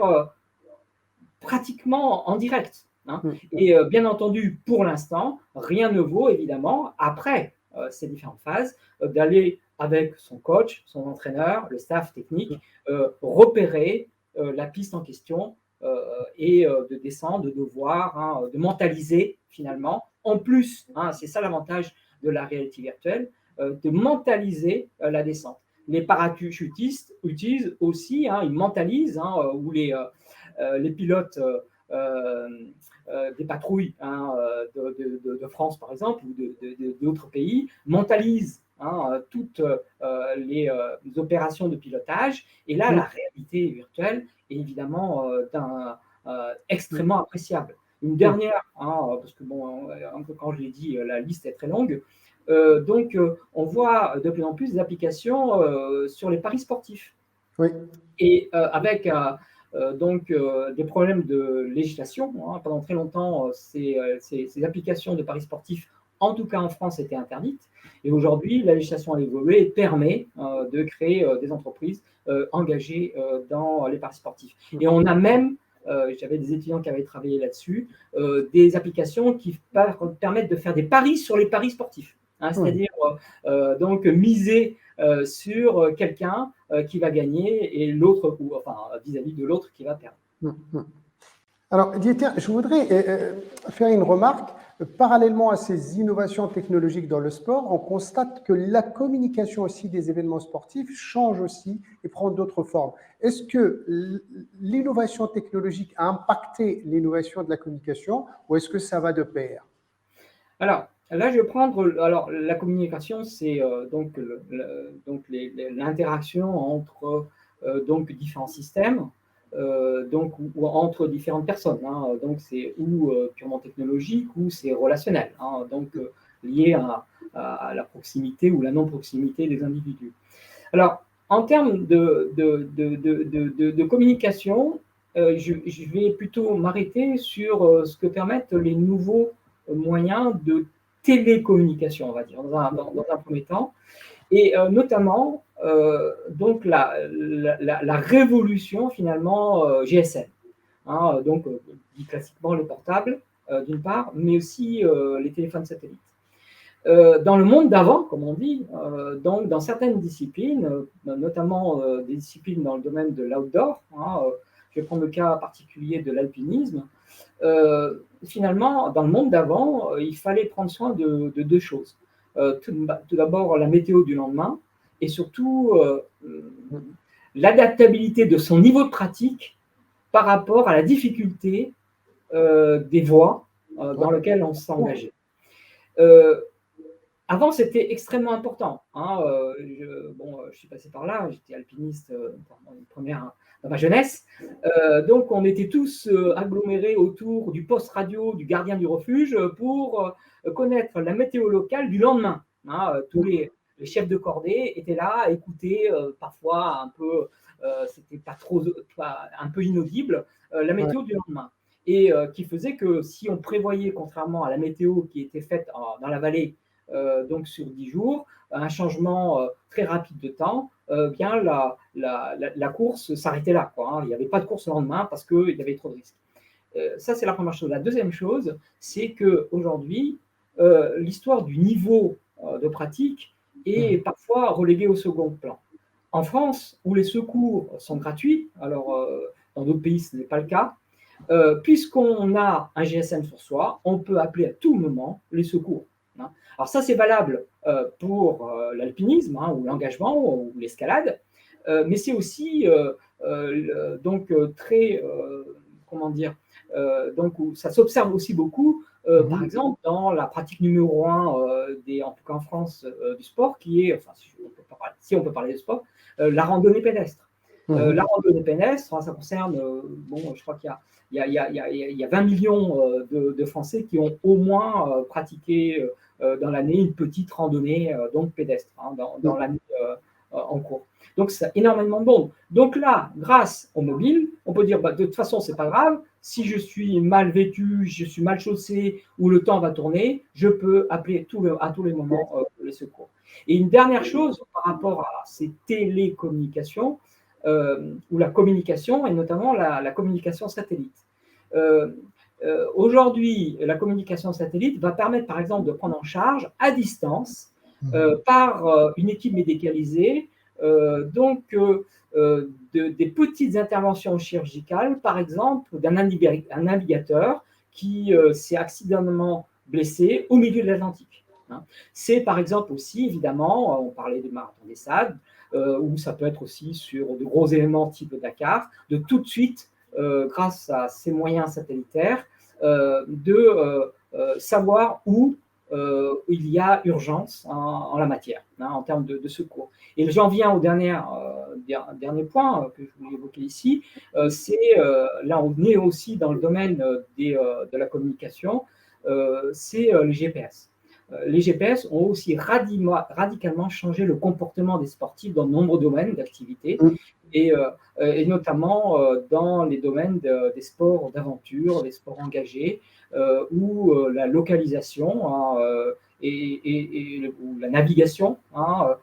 pratiquement en direct. Hein. Et bien entendu, pour l'instant, rien ne vaut évidemment, après ces différentes phases, d'aller avec son coach, son entraîneur, le staff technique, repérer la piste en question et de descendre, de voir, hein, de mentaliser finalement. En plus, hein, c'est ça l'avantage de la réalité virtuelle, de mentaliser la descente. Les parachutistes utilisent aussi, hein, ils mentalisent, hein, ou les pilotes des patrouilles, hein, de France, par exemple, ou d'autres pays, mentalisent, hein, toutes les opérations de pilotage. Et là, la réalité virtuelle est évidemment extrêmement appréciable. Une dernière, hein, parce que bon, quand je l'ai dit, la liste est très longue. Donc, on voit de plus en plus d'applications sur les paris sportifs. Oui. Et avec donc des problèmes de législation. Hein. Pendant très longtemps, ces applications de paris sportifs, en tout cas en France, étaient interdites. Et aujourd'hui, la législation a évolué et permet de créer des entreprises engagées dans les paris sportifs. Et on a même, j'avais des étudiants qui avaient travaillé là-dessus, des applications qui permettent de faire des paris sur les paris sportifs. Hein, c'est-à-dire donc miser sur quelqu'un qui va gagner et l'autre, enfin vis-à-vis de l'autre qui va perdre. Alors, Dieter, je voudrais faire une remarque. Parallèlement à ces innovations technologiques dans le sport, on constate que la communication aussi des événements sportifs change aussi et prend d'autres formes. Est-ce que l'innovation technologique a impacté l'innovation de la communication ou est-ce que ça va de pair? Alors, là, je vais prendre. Alors, la communication, c'est donc l'interaction entre donc différents systèmes, donc ou entre différentes personnes. Hein. Donc, c'est ou purement technologique ou c'est relationnel. Hein. Donc, lié à la proximité ou la non-proximité des individus. Alors, en termes de communication, je vais plutôt m'arrêter sur ce que permettent les nouveaux moyens de télécommunication, on va dire, dans un premier temps, et notamment donc la révolution finalement GSM, hein, donc dit classiquement les portables d'une part, mais aussi les téléphones satellites. Dans le monde d'avant, comme on dit, donc dans certaines disciplines, notamment des disciplines dans le domaine de l'outdoor, hein, je vais prendre le cas particulier de l'alpinisme, finalement, dans le monde d'avant, il fallait prendre soin de deux choses. Tout d'abord, la météo du lendemain et surtout l'adaptabilité de son niveau de pratique par rapport à la difficulté des voies dans lesquelles on s'engageait. Avant, c'était extrêmement important. Hein. Je suis passé par là, j'étais alpiniste dans ma jeunesse. Donc, on était tous agglomérés autour du poste radio du gardien du refuge pour connaître la météo locale du lendemain. Hein. Tous les chefs de cordée étaient là à écouter, parfois un peu, c'était un peu inaudible, la météo du lendemain. Et qui faisait que si on prévoyait, contrairement à la météo qui était faite dans la vallée, donc sur 10 jours, un changement très rapide de temps, bien la course s'arrêtait là. Quoi, hein. Il n'y avait pas de course le lendemain parce qu'il y avait trop de risques. Ça, c'est la première chose. La deuxième chose, c'est qu'aujourd'hui, l'histoire du niveau de pratique est parfois reléguée au second plan. En France, où les secours sont gratuits, alors dans d'autres pays, ce n'est pas le cas, puisqu'on a un GSM sur soi, on peut appeler à tout moment les secours. Hein. Alors ça, c'est valable pour l'alpinisme, hein, ou l'engagement, ou l'escalade, mais c'est aussi donc très, comment dire, donc où ça s'observe aussi beaucoup, par exemple, dans la pratique numéro un, en tout cas en France, du sport, qui est, enfin, si on peut parler de sport, la randonnée pédestre. La randonnée pédestre, ça concerne, bon, je crois qu'il y a 20 millions de Français qui ont au moins pratiqué dans l'année une petite randonnée donc pédestre, hein, dans l'année en cours. Donc, c'est énormément de monde. Donc là, grâce au mobile, on peut dire, bah, de toute façon, c'est pas grave. Si je suis mal vêtu, je suis mal chaussé ou le temps va tourner, je peux appeler à tous les moments les secours. Et une dernière chose par rapport à ces télécommunications, ou la communication, et notamment la communication satellite. Aujourd'hui, la communication satellite va permettre, par exemple, de prendre en charge à distance par une équipe médicalisée, des petites interventions chirurgicales, par exemple, un navigateur qui s'est accidentellement blessé au milieu de l'Atlantique. Hein. C'est par exemple aussi, évidemment, on parlait du marathon des Sables, ou ça peut être aussi sur de gros éléments type Dakar, de tout de suite, grâce à ces moyens satellitaires, de savoir où il y a urgence en la matière, hein, en termes de secours. Et j'en viens au dernier point que je voulais évoquer ici, c'est, là on est aussi dans le domaine de la communication, c'est les GPS. Les GPS ont aussi radicalement changé le comportement des sportifs dans de nombreux domaines d'activité, et notamment dans les domaines des sports d'aventure, des sports engagés, où la localisation, hein, ou la navigation, hein,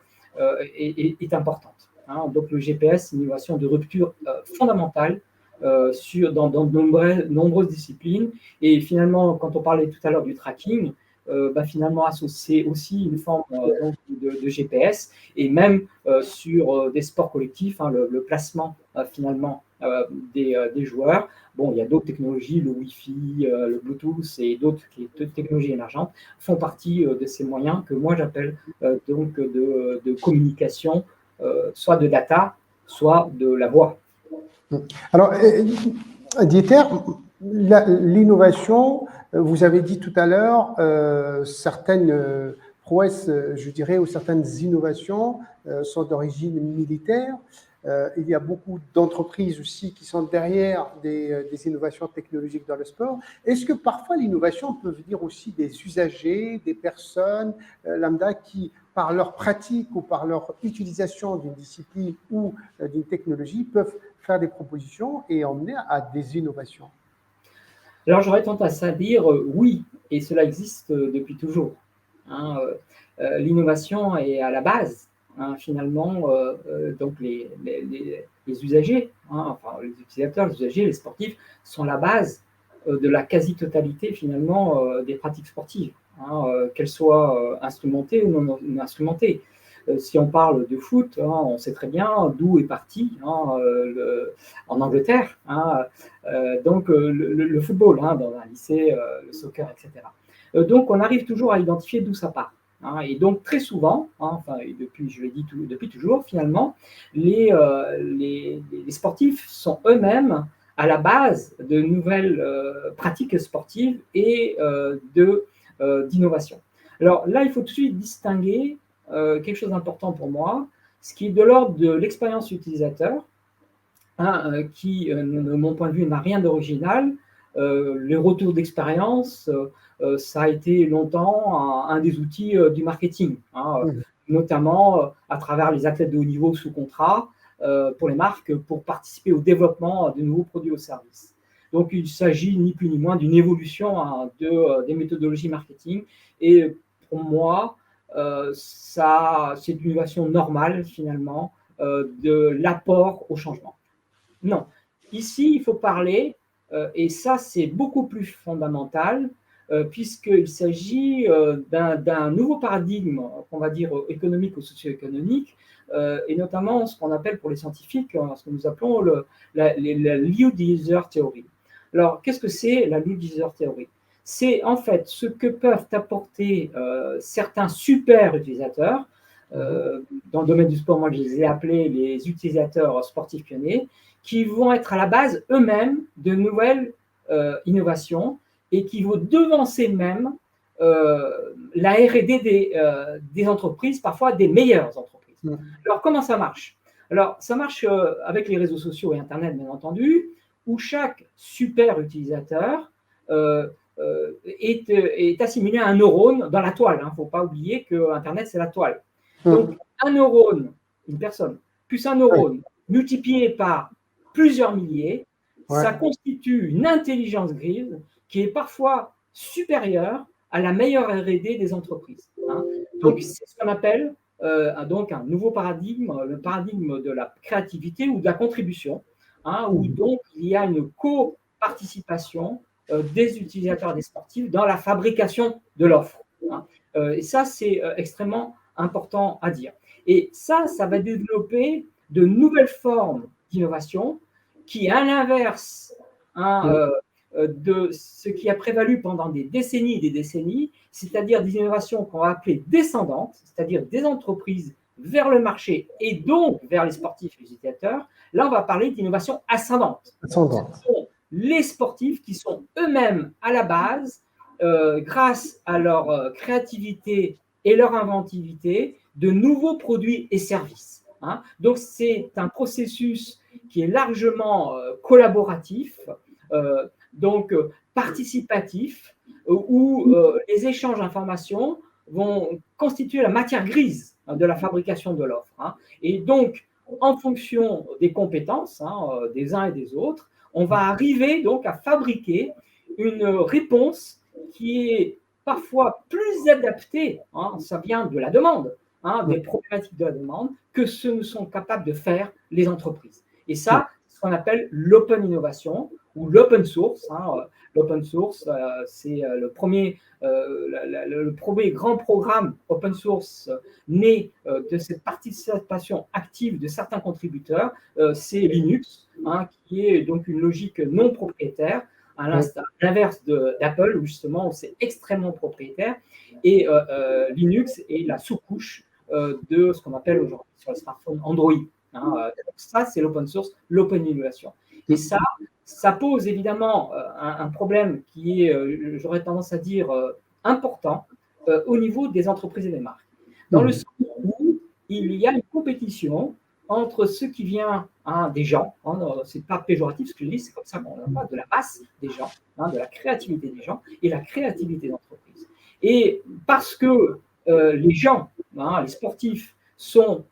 est importante. Hein. Donc le GPS, c'est une innovation de rupture fondamentale dans de nombreuses disciplines. Et finalement, quand on parlait tout à l'heure du tracking, finalement associé aussi une forme donc de GPS, et même sur des sports collectifs, hein, le placement finalement des joueurs. Bon, il y a d'autres technologies, le Wi-Fi, le Bluetooth et d'autres technologies émergentes font partie de ces moyens que moi j'appelle donc de communication, soit de data, soit de la voix. Alors, Dieter, l'innovation, vous avez dit tout à l'heure, certaines prouesses, je dirais, ou certaines innovations sont d'origine militaire. Il y a beaucoup d'entreprises aussi qui sont derrière des innovations technologiques dans le sport. Est-ce que parfois l'innovation peut venir aussi des usagers, des personnes lambda qui, par leur pratique ou par leur utilisation d'une discipline ou d'une technologie, peuvent faire des propositions et emmener à des innovations? Alors j'aurais tendance à dire oui, et cela existe depuis toujours. Hein, l'innovation est à la base, hein, finalement, donc les usagers, hein, enfin les utilisateurs, les usagers, les sportifs, sont la base de la quasi-totalité finalement des pratiques sportives, hein, qu'elles soient instrumentées ou non instrumentées. Si on parle de foot, hein, on sait très bien d'où est parti, hein, en Angleterre, hein, donc le football, hein, dans un lycée, le soccer, etc. Donc on arrive toujours à identifier d'où ça part. Hein, et donc très souvent, hein, enfin, et depuis, je l'ai dit depuis toujours, finalement, les sportifs sont eux-mêmes à la base de nouvelles pratiques sportives et d'innovation. Alors là, il faut tout de suite distinguer quelque chose d'important pour moi, ce qui est de l'ordre de l'expérience utilisateur, hein, qui, de mon point de vue, n'a rien d'original. Les retours d'expérience, ça a été longtemps un des outils du marketing, hein, notamment à travers les athlètes de haut niveau sous contrat pour les marques, pour participer au développement de nouveaux produits ou services. Donc, il s'agit ni plus ni moins d'une évolution, hein, des méthodologies marketing. Et pour moi, c'est une innovation normale, finalement, de l'apport au changement. Non. Ici, il faut parler, et ça, c'est beaucoup plus fondamental, puisqu'il s'agit d'un nouveau paradigme, qu'on va dire économique ou socio-économique, et notamment ce qu'on appelle pour les scientifiques, ce que nous appelons la Liu User Theory. Alors, qu'est-ce que c'est la Liu User Theory? C'est en fait ce que peuvent apporter certains super utilisateurs. Dans le domaine du sport, moi, je les ai appelés les utilisateurs sportifs pionniers, qui vont être à la base eux-mêmes de nouvelles innovations et qui vont devancer même la R&D des entreprises, parfois des meilleures entreprises. Alors, comment ça marche? Alors, ça marche avec les réseaux sociaux et Internet, bien entendu, où chaque super utilisateur est assimilé à un neurone dans la toile. Il ne faut pas oublier que Internet, c'est la toile. Donc, un neurone, une personne, plus un neurone, multiplié par plusieurs milliers, ça constitue une intelligence grise qui est parfois supérieure à la meilleure R&D des entreprises. Hein. Donc, c'est ce qu'on appelle donc un nouveau paradigme, le paradigme de la créativité ou de la contribution, hein, où donc il y a une co-participation des utilisateurs des sportifs dans la fabrication de l'offre. Hein. Et ça, c'est extrêmement important à dire. Et ça va développer de nouvelles formes d'innovation qui, à l'inverse de ce qui a prévalu pendant des décennies, c'est-à-dire des innovations qu'on va appeler descendantes, c'est-à-dire des entreprises vers le marché et donc vers les sportifs et les utilisateurs. Là, on va parler d'innovation ascendante. Ce sont les sportifs qui sont eux-mêmes à la base, grâce à leur créativité et leur inventivité, de nouveaux produits et services. Hein. Donc, c'est un processus qui est largement collaboratif, donc participatif, où les échanges d'informations vont constituer la matière grise de la fabrication de l'offre. Hein. Et donc, en fonction des compétences des uns et des autres, on va arriver donc à fabriquer une réponse qui est parfois plus adaptée, ça vient de la demande, des problématiques de la demande, que ce ne sont capables de faire les entreprises. Et ça, c'est ce qu'on appelle l'open innovation ou l'open source. L'open source, c'est le premier grand programme open source né de cette participation active de certains contributeurs. C'est Linux, qui est donc une logique non propriétaire, à l'inverse d'Apple, où justement c'est extrêmement propriétaire. Et Linux est la sous-couche de ce qu'on appelle aujourd'hui sur les smartphones Android. Ça, c'est l'open source, l'open innovation. Et ça pose évidemment un problème qui est, j'aurais tendance à dire, important au niveau des entreprises et des marques. Dans le sens où il y a une compétition entre ce qui vient des gens, c'est pas péjoratif ce que je dis, c'est comme ça qu'on parle de la masse des gens, de la créativité des gens et la créativité d'entreprise. Et parce que les gens, les sportifs, sont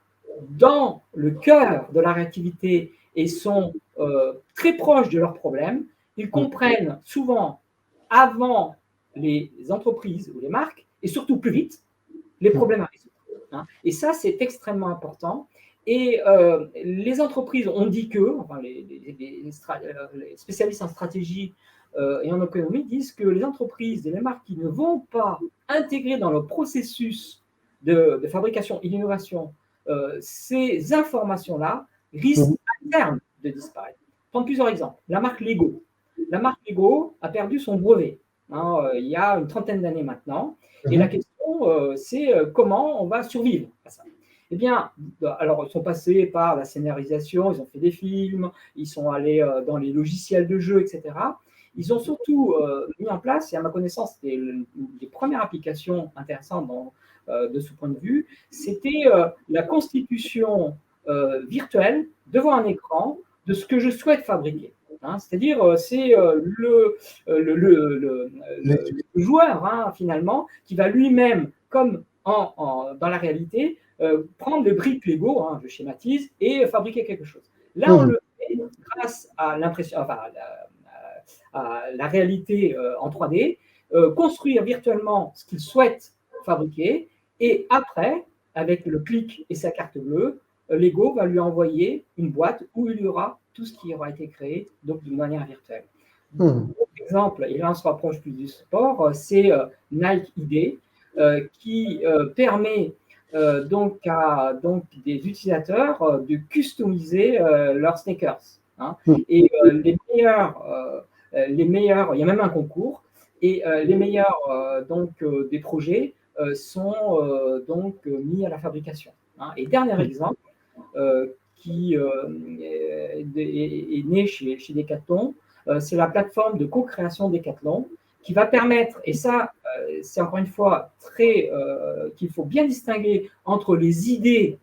dans le cœur de la réactivité et sont très proches de leurs problèmes, ils comprennent souvent avant les entreprises ou les marques, et surtout plus vite, les problèmes à résoudre. Et ça, c'est extrêmement important. Et les entreprises ont dit que, enfin, les spécialistes en stratégie et en économie disent que les entreprises et les marques qui ne vont pas intégrer dans le processus de fabrication et d'innovation ces informations-là risquent à terme de disparaître. Prendre plusieurs exemples. La marque Lego. La marque Lego a perdu son brevet il y a une trentaine d'années maintenant. Et la question, c'est comment on va survivre à ça. Eh bien, alors ils sont passés par la scénarisation, ils ont fait des films, ils sont allés dans les logiciels de jeu, etc. Ils ont surtout mis en place, et à ma connaissance, c'était les premières applications intéressantes de ce point de vue, c'était la constitution virtuelle devant un écran de ce que je souhaite fabriquer. C'est-à-dire, c'est le joueur, finalement, qui va lui-même, comme dans la réalité, prendre les briques Lego, je schématise, et fabriquer quelque chose. Là, on le fait grâce à l'impression, à la réalité en 3D, construire virtuellement ce qu'il souhaite fabriquer, et après, avec le clic et sa carte bleue, Lego va lui envoyer une boîte où il y aura tout ce qui aura été créé, donc d'une manière virtuelle. Par exemple, et là on se rapproche plus du sport, c'est Nike ID qui permet donc à des utilisateurs de customiser leurs sneakers. Et les meilleurs, il y a même un concours, et les meilleurs des projets sont donc mis à la fabrication. Et dernier exemple, qui est née chez Decathlon. C'est la plateforme de co-création Decathlon qui va permettre, et ça, c'est encore une fois qu'il faut bien distinguer entre les idées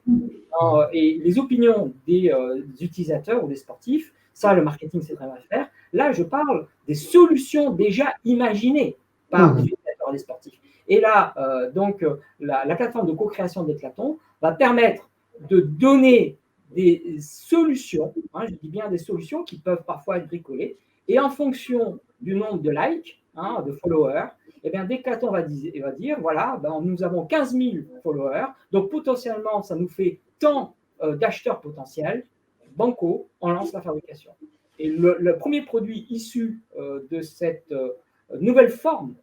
et les opinions des utilisateurs ou des sportifs. Ça, le marketing, c'est très mal faire. Là, je parle des solutions déjà imaginées par les utilisateurs et les sportifs. Et là, donc, la plateforme de co-création Decathlon va permettre de donner des solutions, je dis bien des solutions qui peuvent parfois être bricolées, et en fonction du nombre de likes, de followers, eh bien, Decathlon va dire, voilà, nous avons 15 000 followers, donc potentiellement, ça nous fait tant d'acheteurs potentiels, banco, on lance la fabrication. Et le premier produit issu de cette nouvelle forme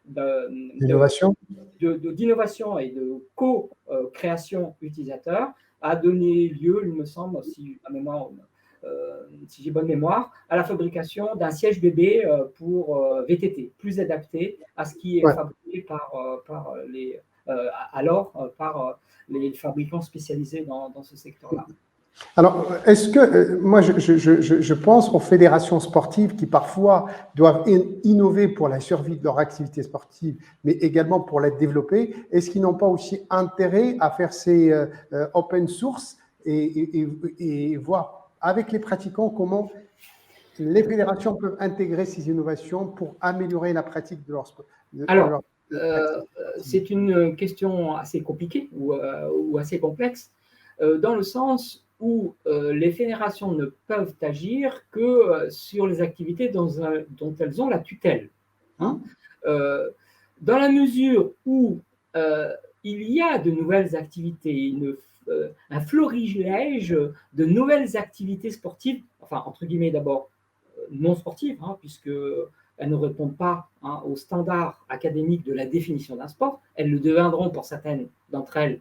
L'innovation. d'innovation et de co-création utilisateur a donné lieu, il me semble, si j'ai bonne mémoire, à la fabrication d'un siège bébé pour VTT, plus adapté à ce qui est fabriqué par les fabricants spécialisés dans ce secteur-là. Alors, est-ce que, moi, je pense aux fédérations sportives qui parfois doivent innover pour la survie de leur activité sportive, mais également pour la développer. Est-ce qu'ils n'ont pas aussi intérêt à faire ces open source et voir avec les pratiquants comment les fédérations peuvent intégrer ces innovations pour améliorer la pratique de leur sport? Alors, c'est une question assez compliquée ou assez complexe, dans le sens où les fédérations ne peuvent agir que sur les activités dont elles ont la tutelle. Dans la mesure où il y a de nouvelles activités, un florilège de nouvelles activités sportives, enfin, entre guillemets d'abord, non sportives, puisqu'elles ne répondent pas aux standards académiques de la définition d'un sport. Elles le deviendront pour certaines d'entre elles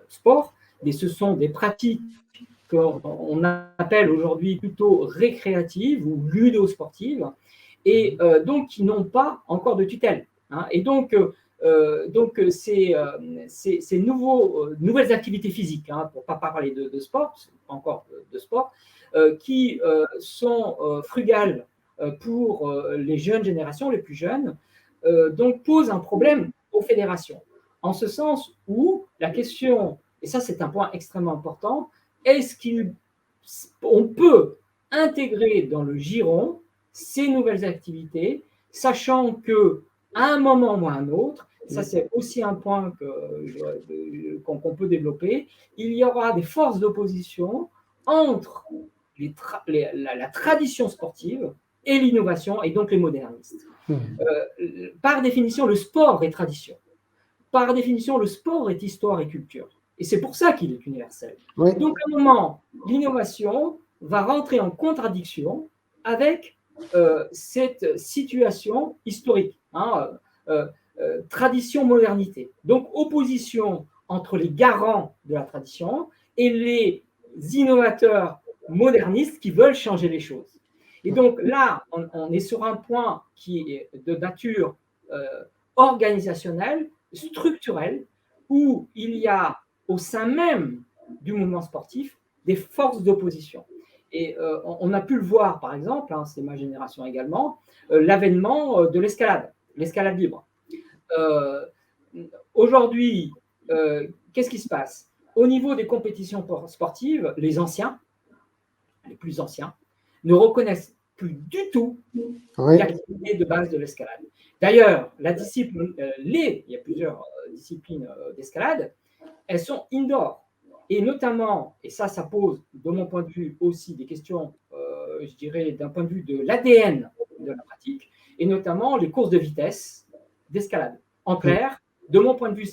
sport, mais ce sont des pratiques qu'on appelle aujourd'hui plutôt récréatives ou ludosportives, et donc qui n'ont pas encore de tutelle. Et donc ces nouvelles activités physiques, pour ne pas parler de sport, encore de sport, qui sont frugales pour les jeunes générations, les plus jeunes, donc posent un problème aux fédérations. En ce sens où la question, et ça c'est un point extrêmement important, est-ce qu'on peut intégrer dans le giron ces nouvelles activités, sachant que à un moment ou à un autre, ça c'est aussi un point qu'on peut développer, il y aura des forces d'opposition entre la tradition sportive et l'innovation, et donc les modernistes. Par définition, le sport est tradition. Par définition, le sport est histoire et culture. Et c'est pour ça qu'il est universel. Oui. Donc, à un moment, l'innovation va rentrer en contradiction avec cette situation historique, tradition-modernité. Donc, opposition entre les garants de la tradition et les innovateurs modernistes qui veulent changer les choses. Et donc là, on est sur un point qui est de nature organisationnelle, structurelle, où il y a au sein même du mouvement sportif des forces d'opposition. Et on a pu le voir, par exemple, c'est ma génération également, l'avènement de l'escalade libre. Aujourd'hui, qu'est-ce qui se passe? Au niveau des compétitions sportives, les plus anciens, ne reconnaissent plus du tout l'activité de base de l'escalade. D'ailleurs, la discipline, il y a plusieurs disciplines d'escalade, elles sont indoor. Et notamment, et ça pose, de mon point de vue aussi, des questions, je dirais, d'un point de vue de l'ADN de la pratique, et notamment les courses de vitesse d'escalade. En clair, de mon point de vue,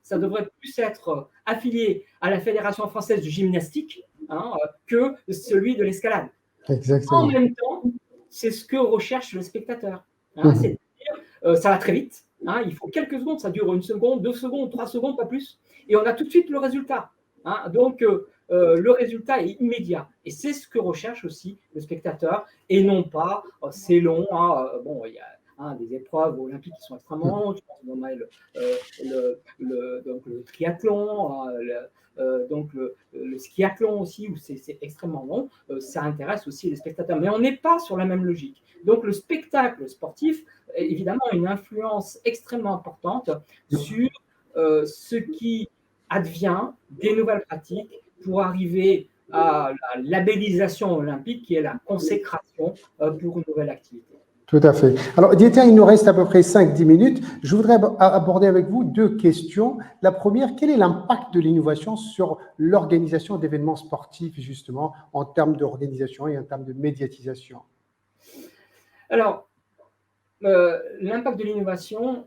ça devrait plus être affilié à la Fédération française de gymnastique que celui de l'escalade. Exactement. En même temps, c'est ce que recherche le spectateur. C'est-à-dire, ça va très vite. Il faut quelques secondes, ça dure 1 seconde, 2 secondes, 3 secondes, pas plus. Et on a tout de suite le résultat. Donc, le résultat est immédiat. Et c'est ce que recherche aussi le spectateur, et non pas c'est long. Il y a des épreuves olympiques qui sont extrêmement longues. Je pense notamment donc le triathlon, donc le skiathlon aussi, où c'est extrêmement long. Ça intéresse aussi les spectateurs. Mais on n'est pas sur la même logique. Donc le spectacle sportif, évidemment, a une influence extrêmement importante sur ce qui advient des nouvelles pratiques pour arriver à la labellisation olympique, qui est la consécration pour une nouvelle activité. Tout à fait. Alors, Dieter, il nous reste à peu près 5-10 minutes. Je voudrais aborder avec vous 2 questions. La première, quel est l'impact de l'innovation sur l'organisation d'événements sportifs, justement, en termes d'organisation et en termes de médiatisation? Alors, l'impact de l'innovation,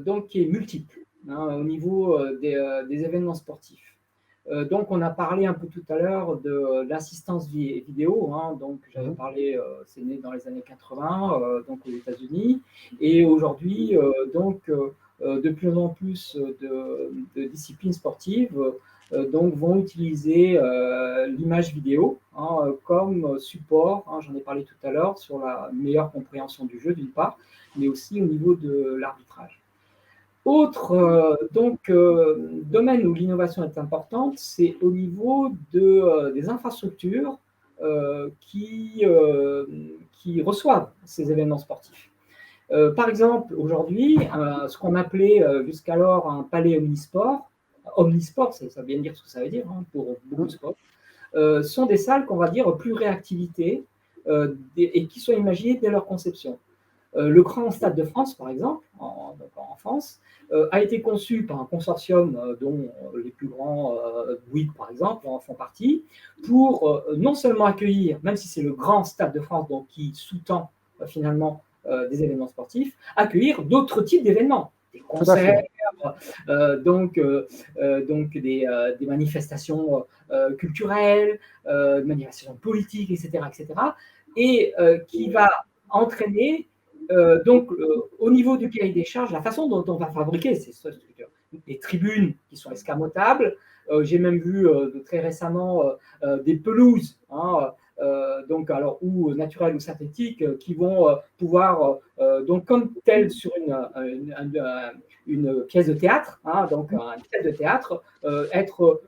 donc, qui est multiple au niveau des événements sportifs. Donc, on a parlé un peu tout à l'heure de l'assistance vidéo. Donc, j'avais parlé, c'est né dans les années 80, donc aux États-Unis. Et aujourd'hui, de plus en plus de disciplines sportives donc, vont utiliser l'image vidéo comme support. J'en ai parlé tout à l'heure sur la meilleure compréhension du jeu, d'une part, mais aussi au niveau de l'arbitrage. Autre domaine où l'innovation est importante, c'est au niveau des infrastructures qui reçoivent ces événements sportifs. Par exemple, aujourd'hui, ce qu'on appelait jusqu'alors un palais omnisport, ça vient de dire ce que ça veut dire pour beaucoup de sports, sont des salles qu'on va dire plus réactivité et qui sont imaginées dès leur conception. Le Grand Stade de France, par exemple, en France, a été conçu par un consortium dont les plus grands, Bouygues par exemple, en font partie, pour non seulement accueillir, même si c'est le Grand Stade de France donc, qui sous-tend finalement des événements sportifs, accueillir d'autres types d'événements, des concerts, donc des manifestations culturelles, des manifestations politiques, etc., et qui va entraîner au niveau du cahier des charges, la façon dont on va fabriquer ces structures, des tribunes qui sont escamotables. J'ai même vu très récemment des pelouses, donc alors ou naturelles ou synthétiques, qui vont pouvoir donc comme telles sur une pièce de théâtre, donc un pièce de théâtre, être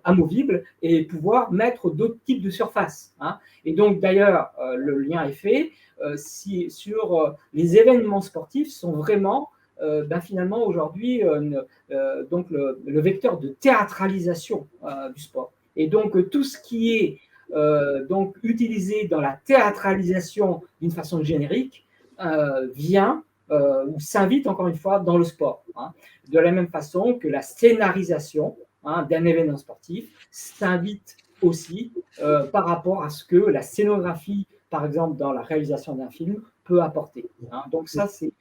amovible et pouvoir mettre d'autres types de surfaces. Et donc d'ailleurs le lien est fait. Sur les événements sportifs sont vraiment finalement aujourd'hui donc le vecteur de théâtralisation du sport. Et donc tout ce qui est donc utilisé dans la théâtralisation d'une façon générique vient ou s'invite encore une fois dans le sport. De la même façon que la scénarisation d'un événement sportif s'invite aussi par rapport à ce que la scénographie, par exemple dans la réalisation d'un film, peut apporter. Donc ça, c'est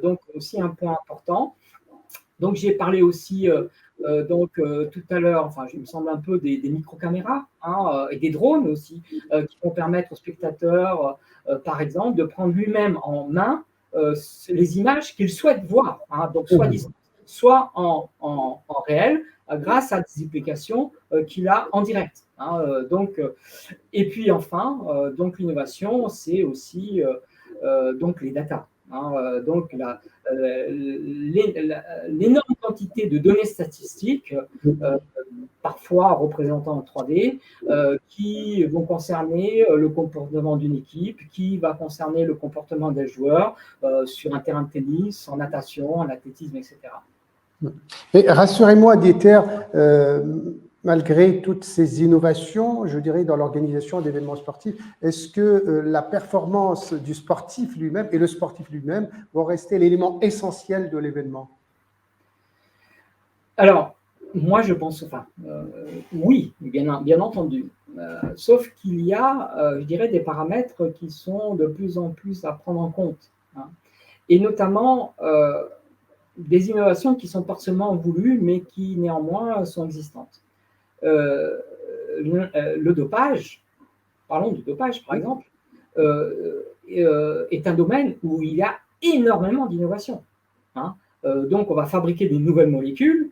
donc aussi un point important. Donc j'ai parlé aussi tout à l'heure, enfin il me semble un peu des micro-caméras et des drones aussi, qui vont permettre aux spectateurs, par exemple, de prendre lui-même en main les images qu'il souhaite voir, donc soit en réel, grâce à des applications qu'il a en direct. Et puis enfin, donc l'innovation, c'est aussi donc les data. Donc l'énorme quantité de données statistiques, parfois représentant en 3D, qui vont concerner le comportement d'une équipe, qui va concerner le comportement des joueurs sur un terrain de tennis, en natation, en athlétisme, etc. Et rassurez-moi, Dieter, malgré toutes ces innovations, je dirais, dans l'organisation d'événements sportifs, est-ce que la performance du sportif lui-même et le sportif lui-même vont rester l'élément essentiel de l'événement? Alors, moi, je pense, oui, bien entendu. Sauf qu'il y a, je dirais, des paramètres qui sont de plus en plus à prendre en compte. Et notamment, des innovations qui sont partiellement voulues, mais qui néanmoins sont existantes. Le dopage, parlons du dopage par exemple, est un domaine où il y a énormément d'innovation. Donc on va fabriquer des nouvelles molécules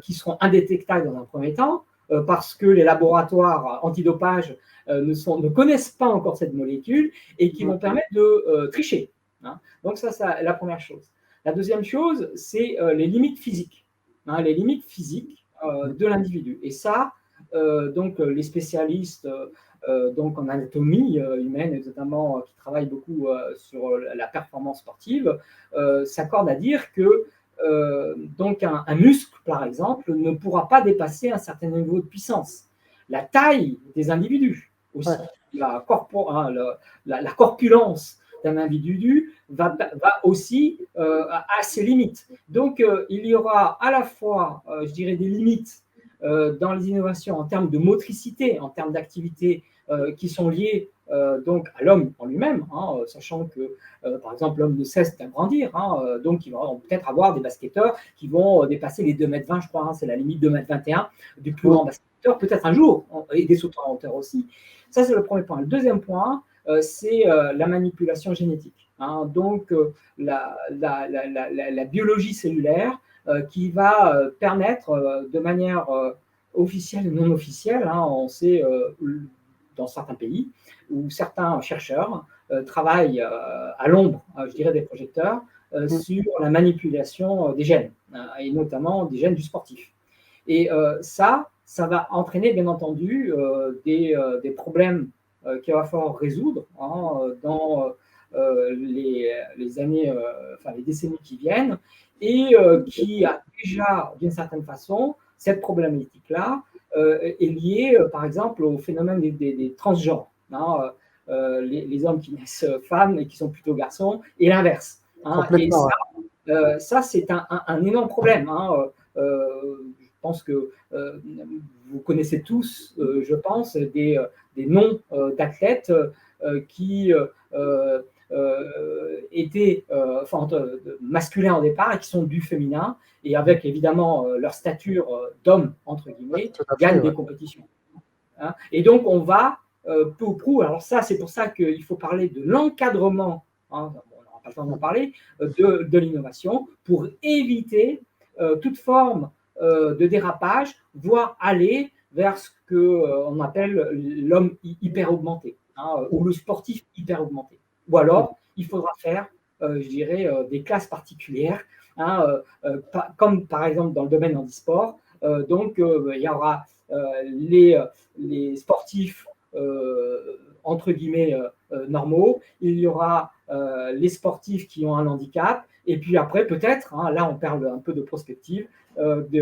qui seront indétectables dans un premier temps, parce que les laboratoires antidopage ne connaissent pas encore cette molécule et qui vont permettre de tricher. hein. Donc ça, c'est la première chose. La deuxième chose, c'est les limites physiques, hein, les limites physiques de l'individu. Et ça, donc les spécialistes donc en anatomie humaine, et notamment qui travaillent beaucoup sur la performance sportive, s'accordent à dire que donc un muscle, par exemple, ne pourra pas dépasser un certain niveau de puissance. La taille des individus aussi, Ouais. la corpulence d'un individu va aussi à ses limites. Donc, il y aura à la fois, je dirais, des limites dans les innovations en termes de motricité, en termes d'activité qui sont liées donc à l'homme en lui-même, hein, sachant que, par exemple, l'homme ne cesse d'agrandir, hein, donc il va peut-être avoir des basketteurs qui vont dépasser les 2,20 m, je crois, hein, c'est la limite 2,21 m du plus grand basketteur, peut-être un jour, et des sauteurs en hauteur aussi. Ça, c'est le premier point. Le deuxième point, c'est la manipulation génétique, hein, donc la biologie cellulaire qui va permettre de manière officielle et non officielle, hein, on sait dans certains pays où certains chercheurs travaillent à l'ombre, je dirais, des projecteurs sur la manipulation des gènes, et notamment des gènes du sportif. Et ça va entraîner, bien entendu, des problèmes qu'il va falloir résoudre hein, dans les années, enfin les décennies qui viennent, et qui a déjà, d'une certaine façon, cette problématique-là est liée, par exemple, au phénomène des transgenres. Hein, les hommes qui naissent femmes et qui sont plutôt garçons, et l'inverse. Hein, et ça c'est un énorme problème. Hein, je pense que vous connaissez tous, je pense, des noms d'athlètes qui étaient masculins au départ et qui sont du féminin, et avec évidemment leur stature d'homme, entre guillemets, gagnent des compétitions. Hein, et donc on va peu ou prou, alors ça c'est pour ça qu'il faut parler de l'encadrement, hein, on n'aura pas le temps d'en parler, de l'innovation, pour éviter toute forme de dérapage, voire aller vers ce qu'on appelle l'homme hyper augmenté, hein, ou le sportif hyper augmenté. Ou alors, il faudra faire, je dirais, des classes particulières, hein, comme par exemple dans le domaine handisport. Donc, il y aura les sportifs entre guillemets normaux, il y aura les sportifs qui ont un handicap, et puis après peut-être, hein, là on parle un peu de prospective, des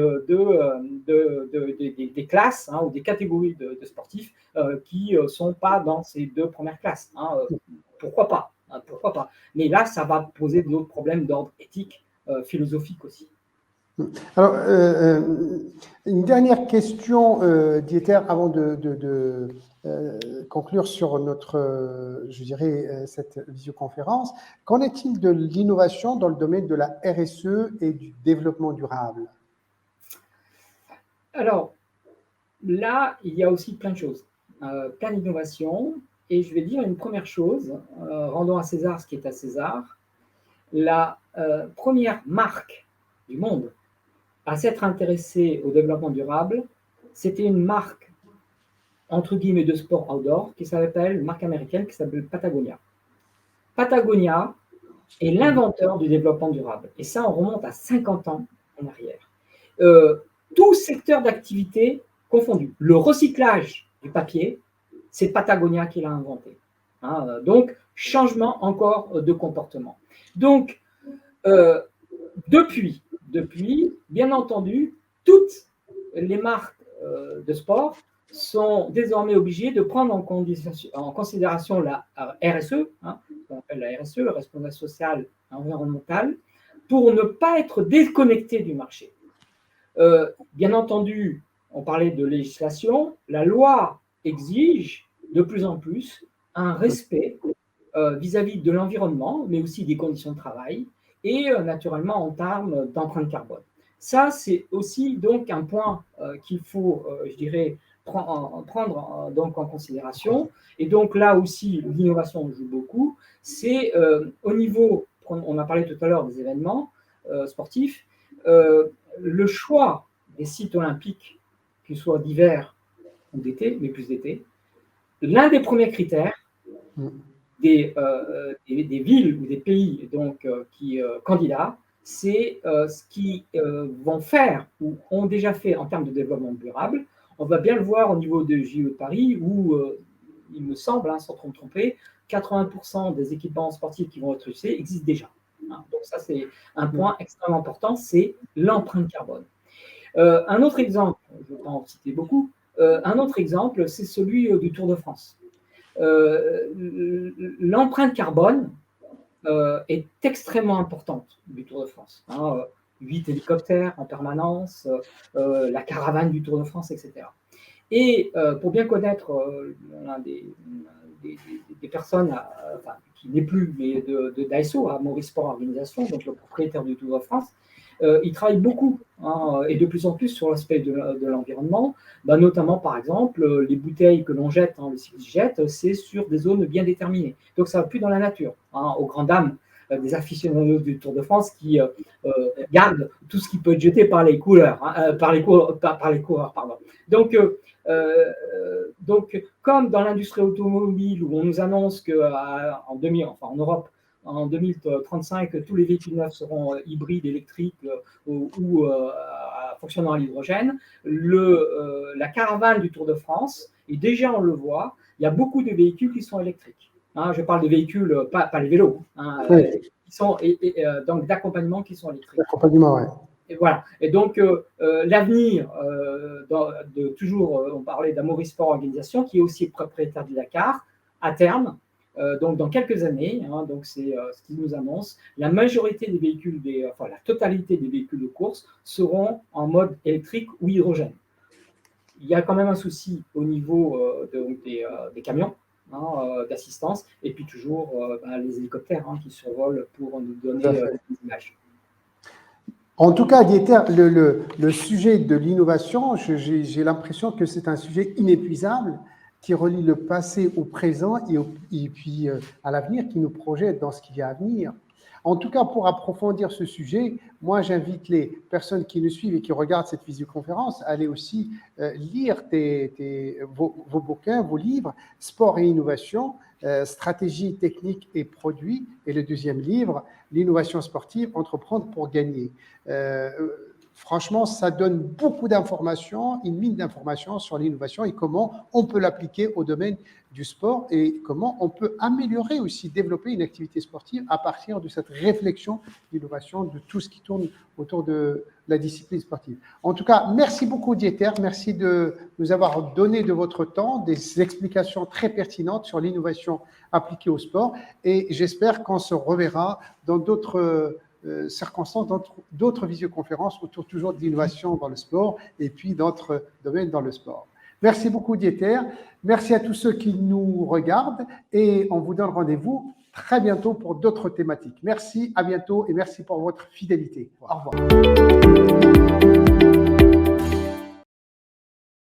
classes hein, ou des catégories de sportifs qui ne sont pas dans ces deux premières classes. Hein, pourquoi pas, hein, pourquoi pas. Mais là, ça va poser d'autres problèmes d'ordre éthique, philosophique aussi. Alors, une dernière question, Dieter, avant de conclure sur notre, je dirais, cette visioconférence. Qu'en est-il de l'innovation dans le domaine de la RSE et du développement durable? Alors, là, il y a aussi plein de choses, plein d'innovations. Et je vais dire une première chose, rendons à César ce qui est à César. La première marque du monde à s'être intéressée au développement durable, c'était une marque, entre guillemets, de sport outdoor, qui s'appelle, une marque américaine qui s'appelle Patagonia. Patagonia est l'inventeur du développement durable. Et ça, on remonte à 50 ans en arrière. Tout secteur d'activité confondu. Le recyclage du papier, c'est Patagonia qui l'a inventé. Hein, donc, changement encore de comportement. Donc, depuis, bien entendu, toutes les marques de sport sont désormais obligées de prendre en considération la RSE, hein, ce qu'on appelle la RSE, la responsabilité sociale et environnementale, pour ne pas être déconnecté du marché. Bien entendu, on parlait de législation, la loi exige de plus en plus un respect vis-à-vis de l'environnement, mais aussi des conditions de travail, et naturellement en termes d'empreinte carbone. Ça, c'est aussi donc un point qu'il faut, je dirais, prendre donc en considération. Et donc là aussi, l'innovation joue beaucoup. C'est au niveau, on a parlé tout à l'heure des événements sportifs, le choix des sites olympiques, qu'ils soient d'hiver ou d'été, mais plus d'été, l'un des premiers critères des villes ou des pays donc, qui candidats, c'est ce qu'ils vont faire ou ont déjà fait en termes de développement durable. On va bien le voir au niveau de JO de Paris où, il me semble, hein, sans trop me tromper, 80% des équipements sportifs qui vont être utilisés existent déjà. Hein. Donc ça, c'est un point extrêmement important, c'est l'empreinte carbone. Un autre exemple, je ne vais pas en citer beaucoup, un autre exemple, c'est celui du Tour de France. L'empreinte carbone est extrêmement importante du Tour de France. Hein, 8 hélicoptères en permanence, la caravane du Tour de France, etc. Et pour bien connaître l'un des personnes enfin, qui n'est plus, mais de Daiso, à Maurice Sport Organisation, donc le propriétaire du Tour de France, il travaille beaucoup hein, et de plus en plus sur l'aspect de l'environnement, bah, notamment par exemple les bouteilles que l'on jette, hein, le cycliste jette, c'est sur des zones bien déterminées. Donc ça ne va plus dans la nature, hein, aux grandes dames des aficionados du Tour de France qui gardent tout ce qui peut être jeté par les coureurs, hein, par les coureurs, pardon. Donc, comme dans l'industrie automobile où on nous annonce qu'en 2000, enfin en Europe, en 2035, tous les véhicules neufs seront hybrides, électriques ou fonctionnant à l'hydrogène, la caravane du Tour de France, et déjà on le voit, il y a beaucoup de véhicules qui sont électriques. Hein, je parle de véhicules, pas les vélos, hein, Oui. qui sont donc d'accompagnement qui sont électriques. L'accompagnement, oui. Et voilà. Et donc, l'avenir, toujours, on parlait d'Amaury Sport Organisation, qui est aussi propriétaire du Dakar, à terme, donc dans quelques années, hein, donc c'est ce qu'ils nous annoncent, la majorité des véhicules, enfin la totalité des véhicules de course seront en mode électrique ou hydrogène. Il y a quand même un souci au niveau des camions. Hein, d'assistance, et puis toujours les hélicoptères hein, qui survolent pour nous donner des images. En tout cas, Dieter, le sujet de l'innovation, j'ai l'impression que c'est un sujet inépuisable qui relie le passé au présent et puis à l'avenir, qui nous projette dans ce qui vient à venir. En tout cas, pour approfondir ce sujet, moi, j'invite les personnes qui nous suivent et qui regardent cette visioconférence à aller aussi lire vos bouquins, vos livres, Sport et innovation, stratégie, technique et produits, et le deuxième livre, l'innovation sportive, entreprendre pour gagner. Franchement, ça donne beaucoup d'informations, une mine d'informations sur l'innovation et comment on peut l'appliquer au domaine du sport et comment on peut améliorer aussi, développer une activité sportive à partir de cette réflexion d'innovation de tout ce qui tourne autour de la discipline sportive. En tout cas, merci beaucoup Dieter, merci de nous avoir donné de votre temps, des explications très pertinentes sur l'innovation appliquée au sport et j'espère qu'on se reverra dans d'autres circonstances, d'autres visioconférences autour toujours de l'innovation dans le sport et puis d'autres domaines dans le sport. Merci beaucoup Dieter, merci à tous ceux qui nous regardent et on vous donne rendez-vous très bientôt pour d'autres thématiques. Merci, à bientôt et merci pour votre fidélité. Au revoir.